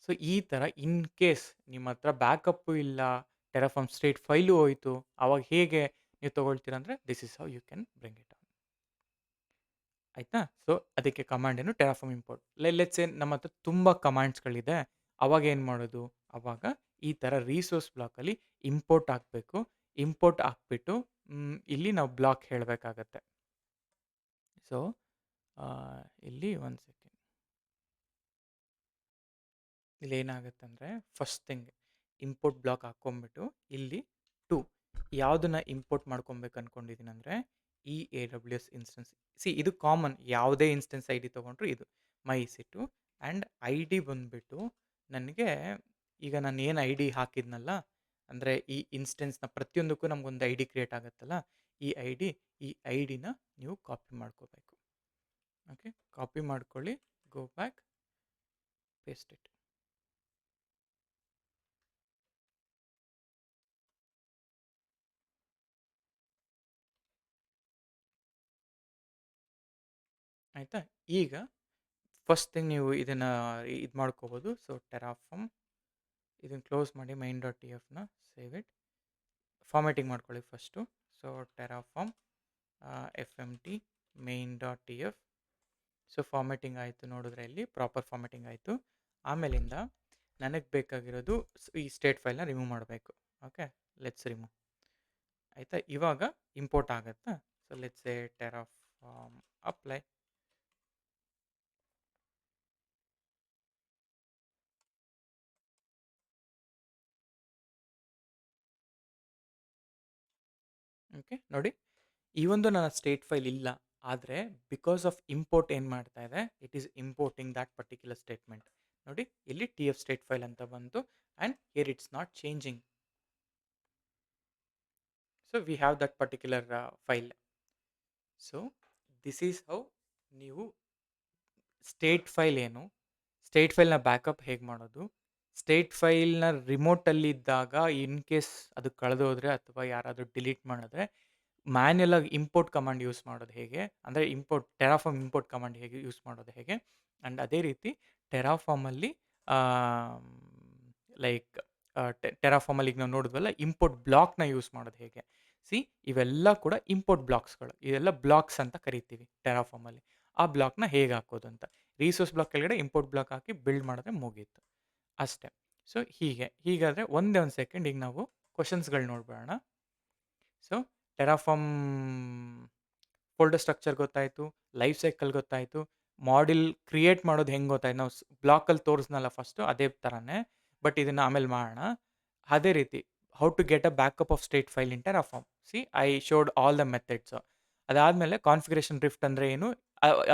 ಸೊ ಈ ಥರ ಇನ್ ಕೇಸ್ ನಿಮ್ಮ ಹತ್ರ ಬ್ಯಾಕಪ್ಪು ಇಲ್ಲ, ಟೆರಾಫಾರ್ಮ್ ಸ್ಟೇಟ್ ಫೈಲು ಹೋಯಿತು, ಆವಾಗ ಹೇಗೆ ನೀವು ತೊಗೊಳ್ತೀರ ಅಂದರೆ, this is how you can bring it on. ಆಯಿತಾ? ಸೊ ಅದಕ್ಕೆ ಕಮಾಂಡ್ ಏನು, ಟೆರಾಫಾರ್ಮ್ ಇಂಪೋರ್ಟ್. ಲೆಟ್ಸ್ ಸೇ ನಮ್ಮ ಹತ್ರ ತುಂಬ ಕಮಾಂಡ್ಸ್ಗಳಿದೆ, ಅವಾಗ ಏನು ಮಾಡೋದು, ಅವಾಗ ಈ ಥರ ರಿಸೋರ್ಸ್ ಬ್ಲಾಕಲ್ಲಿ ಇಂಪೋರ್ಟ್ ಹಾಕಬೇಕು. ಇಂಪೋರ್ಟ್ ಹಾಕ್ಬಿಟ್ಟು ಇಲ್ಲಿ ನಾವು ಬ್ಲಾಕ್ ಹೇಳಬೇಕಾಗತ್ತೆ. ಸೊ ಇಲ್ಲಿ ಒಂದು ಸೆಕೆಂಡ್, ಇಲ್ಲಿ ಏನಾಗುತ್ತೆ ಅಂದರೆ, ಫಸ್ಟ್ ಥಿಂಗ್ ಇಂಪೋರ್ಟ್ ಬ್ಲಾಕ್ ಹಾಕ್ಕೊಂಬಿಟ್ಟು ಇಲ್ಲಿ ಟು ಯಾವುದನ್ನ ಇಂಪೋರ್ಟ್ ಮಾಡ್ಕೊಬೇಕು ಅಂದ್ಕೊಂಡಿದ್ದೀನಿ ಅಂದರೆ, ಈ AWS ಇನ್ಸ್ಟೆನ್ಸ್. ಇದು ಕಾಮನ್, ಯಾವುದೇ ಇನ್ಸ್ಟೆನ್ಸ್ ಐ ಡಿ ತೊಗೊಂಡ್ರು ಇದು ಮೈ EC2. ಆ್ಯಂಡ್ ಐ ಡಿ ಬಂದುಬಿಟ್ಟು ನನಗೆ, ಈಗ ನಾನು ಏನು ಐ ಡಿ ಹಾಕಿದ್ನಲ್ಲ, ಅಂದರೆ ಈ ಇನ್ಸ್ಟೆನ್ಸ್ನ ಪ್ರತಿಯೊಂದಕ್ಕೂ ನಮಗೊಂದು ಐ ಡಿ ಕ್ರಿಯೇಟ್ ಆಗುತ್ತಲ್ಲ, ಈ ಐ ಡಿನ ನೀವು ಕಾಪಿ ಮಾಡ್ಕೋಬೇಕು. ಓಕೆ, ಕಾಪಿ ಮಾಡ್ಕೊಳ್ಳಿ, ಗೋ ಬ್ಯಾಕ್, ಪೇಸ್ಟ್ ಇಟ್. ಆಯಿತಾ? ಈಗ ಫಸ್ಟ್ ಥಿಂಗ್ ನೀವು ಇದನ್ನು ಇದು ಮಾಡ್ಕೋಬೋದು. ಸೊ ಟೆರಾಫಾರ್ಮ್ ಇದನ್ನು ಕ್ಲೋಸ್ ಮಾಡಿ, ಮೈನ್ ಡಾಟ್ ಟಿ ಎಫ್ನ ಸೇವ್ ಇಟ್, ಫಾರ್ಮ್ಯಾಟಿಂಗ್ ಮಾಡ್ಕೊಳ್ಳಿ first. So Terraform FMT main dot T F. So formatting ಆಯಿತು, ನೋಡಿದ್ರೆ ಇಲ್ಲಿ ಪ್ರಾಪರ್ ಫಾರ್ಮ್ಯಾಟಿಂಗ್ ಆಯಿತು. ಆಮೇಲಿಂದ ನನಗೆ ಬೇಕಾಗಿರೋದು ಈ ಸ್ಟೇಟ್ ಫೈಲ್ನ ರಿಮೂವ್ ಮಾಡಬೇಕು. Okay, let's remove. ಆಯಿತಾ? ಇವಾಗ ಇಂಪೋರ್ಟ್ ಆಗುತ್ತಾ? So let's say Terraform apply. Okay, ನೋಡಿ ಈ ಒಂದು ನನ್ನ ಸ್ಟೇಟ್ ಫೈಲ್ ಇಲ್ಲ, ಆದರೆ ಬಿಕಾಸ್ ಆಫ್ ಇಂಪೋರ್ಟ್ ಏನು ಮಾಡ್ತಾ ಇದೆ, it is importing that particular statement. ನೋಡಿ ಇಲ್ಲಿ TF ಸ್ಟೇಟ್ ಫೈಲ್ ಅಂತ ಬಂತು, and here it's not changing. So we have that particular file. So this is how ನೀವು ಸ್ಟೇಟ್ ಫೈಲ್ ಏನು, ಸ್ಟೇಟ್ ಫೈಲ್ನ ಬ್ಯಾಕಪ್ ಹೇಗೆ ಮಾಡೋದು, ಸ್ಟೇಟ್ ಫೈಲ್ನ ರಿಮೋಟಲ್ಲಿದ್ದಾಗ ಇನ್ ಕೇಸ್ ಅದು ಕಳೆದೋದ್ರೆ ಅಥವಾ ಯಾರಾದರೂ ಡಿಲೀಟ್ ಮಾಡಿದ್ರೆ ಮ್ಯಾನ್ಯಲ್ ಆಗಿ ಇಂಪೋರ್ಟ್ ಕಮಾಂಡ್ ಯೂಸ್ ಮಾಡೋದು ಹೇಗೆ, ಅಂದರೆ ಟೆರಾಫಾರ್ಮ್ ಇಂಪೋರ್ಟ್ ಕಮಾಂಡ್ ಹೇಗೆ ಯೂಸ್ ಮಾಡೋದು ಹೇಗೆ, ಆ್ಯಂಡ್ ಅದೇ ರೀತಿ ಟೆರಾಫಾರ್ಮಲ್ಲಿ ಲೈಕ್ ಟೆರಾಫಾರ್ಮಲ್ಲಿ ಈಗ ನಾವು ನೋಡಿದ್ವಲ್ಲ ಇಂಪೋರ್ಟ್ ಬ್ಲಾಕ್ನ ಯೂಸ್ ಮಾಡೋದು ಹೇಗೆ. ಇವೆಲ್ಲ ಕೂಡ ಇಂಪೋರ್ಟ್ ಬ್ಲಾಕ್ಸ್ಗಳು, ಇವೆಲ್ಲ ಬ್ಲಾಕ್ಸ್ ಅಂತ ಕರಿತೀವಿ ಟೆರಾಫಾರ್ಮಲ್ಲಿ. ಆ ಬ್ಲಾಕ್ನ ಹೇಗೆ ಹಾಕೋದು ಅಂತ, ರಿಸೋರ್ಸ್ ಬ್ಲಾಕ್ ಕೆಳಗಡೆ ಇಂಪೋರ್ಟ್ ಬ್ಲಾಕ್ ಹಾಕಿ ಬಿಲ್ಡ್ ಮಾಡಿದ್ರೆ ಮುಗೀತು ಅಷ್ಟೇ. ಸೊ ಹೀಗಾದರೆ ಒಂದೇ ಒಂದು ಸೆಕೆಂಡ್, ಈಗ ನಾವು ಕ್ವಶನ್ಸ್ಗಳು ನೋಡ್ಬೇಡ. ಸೊ ಟೆರಾಫಾರ್ಮ್ ಫೋಲ್ಡರ್ ಸ್ಟ್ರಕ್ಚರ್ ಗೊತ್ತಾಯಿತು, ಲೈಫ್ ಸೈಕಲ್ ಗೊತ್ತಾಯಿತು, ಮಾಡಿಲ್ ಕ್ರಿಯೇಟ್ ಮಾಡೋದು ಹೆಂಗೆ ಗೊತ್ತಾಯ್ತು, ನಾವು ಬ್ಲಾಕಲ್ಲಿ ತೋರಿಸ್ನಲ್ಲ ಫಸ್ಟು ಅದೇ ಥರನೇ, ಬಟ್ ಇದನ್ನು ಆಮೇಲೆ ಮಾಡೋಣ. ಅದೇ ರೀತಿ how to get a backup of state file in Terraform. I showed all the methods. ಅದಾದಮೇಲೆ ಕಾನ್ಫಿಗರೇಷನ್ ಡ್ರಿಫ್ಟ್ ಅಂದರೆ ಏನು,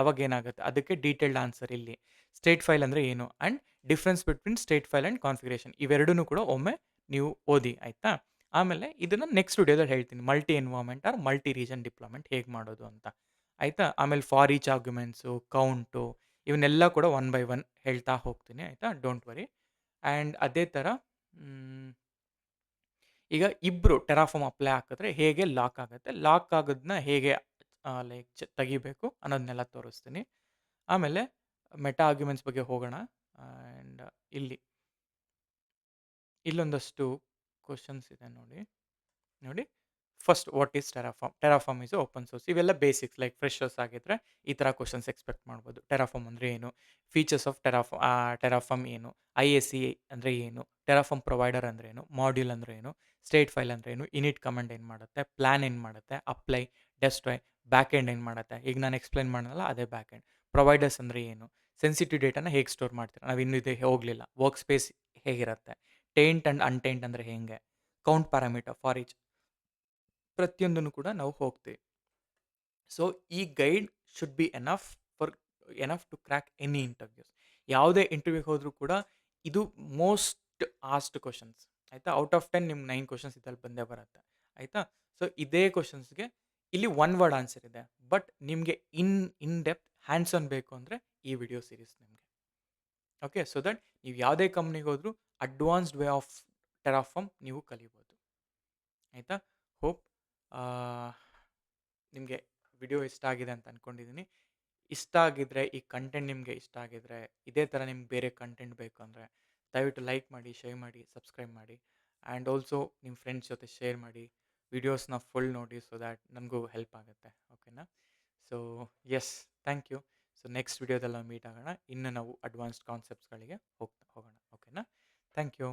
ಅವಾಗ ಏನಾಗುತ್ತೆ ಅದಕ್ಕೆ ಡೀಟೇಲ್ಡ್ ಆನ್ಸರ್ ಇಲ್ಲಿ. ಸ್ಟೇಟ್ ಫೈಲ್ ಅಂದರೆ ಏನು, and difference between state file and configuration, ಇವೆರಡೂ ಕೂಡ ಒಮ್ಮೆ ನೀವು ಓದಿ, ಆಯಿತಾ. ಆಮೇಲೆ ಇದನ್ನು ನೆಕ್ಸ್ಟ್ ವಿಡಿಯೋದಲ್ಲಿ ಹೇಳ್ತೀನಿ, multi environment or multi region deployment ಹೇಗೆ ಮಾಡೋದು ಅಂತ, ಆಯಿತಾ. ಆಮೇಲೆ ಫಾರ್ ಈಚ್ ಆರ್ಗ್ಯುಮೆಂಟ್ಸು, ಕೌಂಟು, ಇವನ್ನೆಲ್ಲ ಕೂಡ ಒನ್ ಬೈ ಒನ್ ಹೇಳ್ತಾ ಹೋಗ್ತೀನಿ, ಆಯಿತಾ, ಡೋಂಟ್ ವರಿ. ಆ್ಯಂಡ್ ಅದೇ ಥರ ಈಗ ಇಬ್ಬರು ಟೆರಾಫಾರ್ಮ್ ಅಪ್ಲೈ ಹಾಕಿದ್ರೆ ಹೇಗೆ ಲಾಕ್ ಆಗುತ್ತೆ, ಲಾಕ್ ಆಗೋದನ್ನ ಹೇಗೆ ಲೈಕ್ ತೆಗಿಬೇಕು ಅನ್ನೋದನ್ನೆಲ್ಲ ತೋರಿಸ್ತೀನಿ. ಆಮೇಲೆ ಮೆಟಾ ಆರ್ಗ್ಯುಮೆಂಟ್ಸ್ ಬಗ್ಗೆ ಹೋಗೋಣ. ಆ್ಯಂಡ್ ಇಲ್ಲೊಂದಷ್ಟು ಕ್ವಶನ್ಸ್ ಇದೆ ನೋಡಿ. First what is Terraform? Terraform is open source. ಇವೆಲ್ಲ ಬೇಸಿಕ್ಸ್ ಲೈಕ್ ಫ್ರೆಷರ್ಸ್ ಆಗಿದ್ರೆ ಈ ಥರ ಕ್ವಶನ್ಸ್ ಎಕ್ಸ್ಪೆಕ್ಟ್ ಮಾಡ್ಬೋದು. ಟೆರಾಫಾರ್ಮ್ ಅಂದರೆ ಏನು? ಫೀಚರ್ಸ್ ಆಫ್ ಟೆರಾಫಾರ್ಮ್ ಏನು? ISE ಅಂದರೆ ಏನು? ಟೆರಾಫಾರ್ಮ್ ಪ್ರೊವೈಡರ್ ಅಂದ್ರೆ ಏನು? ಮಾಡ್ಯೂಲ್ ಅಂದ್ರೆ ಏನು? ಸ್ಟೇಟ್ ಫೈಲ್ ಅಂದ್ರೆ ಏನು? ಇನಿಟ್ ಕಮಾಂಡ್ ಏನು ಮಾಡುತ್ತೆ? ಪ್ಲಾನ್ ಏನು ಮಾಡುತ್ತೆ? ಅಪ್ಲೈ, ಡೆಸ್ಟ್ರಾಯ್, ಬ್ಯಾಕ್ ಎಂಡ್ ಏನು ಮಾಡುತ್ತೆ? ಈಗ ನಾನು ಎಕ್ಸ್ಪ್ಲೈನ್ ಮಾಡಲ್ಲ ಅದೇ ಬ್ಯಾಕ್ ಎಂಡ್. ಪ್ರೊವೈಡರ್ಸ್ ಅಂದರೆ ಏನು? ಸೆನ್ಸಿಟಿವ್ ಡೇಟಾನ ಹೇಗೆ ಸ್ಟೋರ್ ಮಾಡ್ತೀರಾ? ನಾವು ಇನ್ನೂ ಇದೆ ಹೋಗಲಿಲ್ಲ. ವರ್ಕ್ ಸ್ಪೇಸ್ ಹೇಗಿರುತ್ತೆ? ಟೇಂಟ್ ಆ್ಯಂಡ್ ಅನ್ಟೇಂಟ್ ಅಂದರೆ ಹೆಂಗೆ? ಕೌಂಟ್ ಪ್ಯಾರಾಮೀಟರ್ ಫಾರ್ ಈಚ್, ಪ್ರತಿಯೊಂದನ್ನು ಕೂಡ ನಾವು ಹೋಗ್ತೀವಿ. ಸೊ ಈ guide should be enough to crack any interviews. ಯಾವುದೇ ಇಂಟರ್ವ್ಯೂಗೆ ಹೋದರೂ ಕೂಡ ಇದು ಮೋಸ್ಟ್ ಆಸ್ಟ್ ಕ್ವಶನ್ಸ್ ಆಯಿತಾ. ಔಟ್ ಆಫ್ 10 ನಿಮ್ಗೆ 9 ಕ್ವಶನ್ಸ್ ಇದ್ರಲ್ಲಿ ಬಂದೇ ಬರುತ್ತೆ ಆಯಿತಾ. ಸೊ ಇದೇ ಕ್ವಶನ್ಸ್ಗೆ ಇಲ್ಲಿ ಒನ್ ವರ್ಡ್ ಆನ್ಸರ್ ಇದೆ. ಬಟ್ ನಿಮಗೆ ಇನ್ ಡೆಪ್ತ್ ಹ್ಯಾಂಡ್ಸ್ ಆನ್ ಬೇಕು ಅಂದರೆ ಈ ವಿಡಿಯೋ ಸೀರೀಸ್ ನಿಮಗೆ. ಓಕೆ, ಸೊ ದಟ್ ನೀವು ಯಾವುದೇ ಕಂಪ್ನಿಗೆ ಹೋದರೂ ಅಡ್ವಾನ್ಸ್ಡ್ ವೇ ಆಫ್ ಟೆರಾಫಾರ್ಮ್ ನೀವು ಕಲಿಬೋದು ಆಯಿತಾ. ಹೋಪ್ ನಿಮಗೆ ವಿಡಿಯೋ ಇಷ್ಟ ಆಗಿದೆ ಅಂತ ಅಂದ್ಕೊಂಡಿದ್ದೀನಿ. ಇಷ್ಟ ಆಗಿದ್ರೆ, ಈ ಕಂಟೆಂಟ್ ನಿಮಗೆ ಇಷ್ಟ ಆಗಿದ್ರೆ, ಇದೇ ಥರ ನಿಮ್ಗೆ ಬೇರೆ ಕಂಟೆಂಟ್ ಬೇಕು ಅಂದರೆ ದಯವಿಟ್ಟು ಲೈಕ್ ಮಾಡಿ, ಶೇರ್ ಮಾಡಿ, ಸಬ್ಸ್ಕ್ರೈಬ್ ಮಾಡಿ. ಆ್ಯಂಡ್ ಆಲ್ಸೋ ನಿಮ್ಮ ಫ್ರೆಂಡ್ಸ್ ಜೊತೆ ಶೇರ್ ಮಾಡಿ. ವಿಡಿಯೋಸ್ನ ಫುಲ್ ನೋಡಿ ಸೊ ದ್ಯಾಟ್ ನನಗೂ ಹೆಲ್ಪ್ ಆಗುತ್ತೆ. ಓಕೆನಾ? So yes, thank you. So next ವಿಡಿಯೋದಲ್ಲಿ ನಾವು ಮೀಟ್ ಆಗೋಣ. ಇನ್ನು ನಾವು ಅಡ್ವಾನ್ಸ್ಡ್ ಕಾನ್ಸೆಪ್ಟ್ಸ್ಗಳಿಗೆ ಹೋಗೋಣ. ಓಕೆನಾ? Thank you.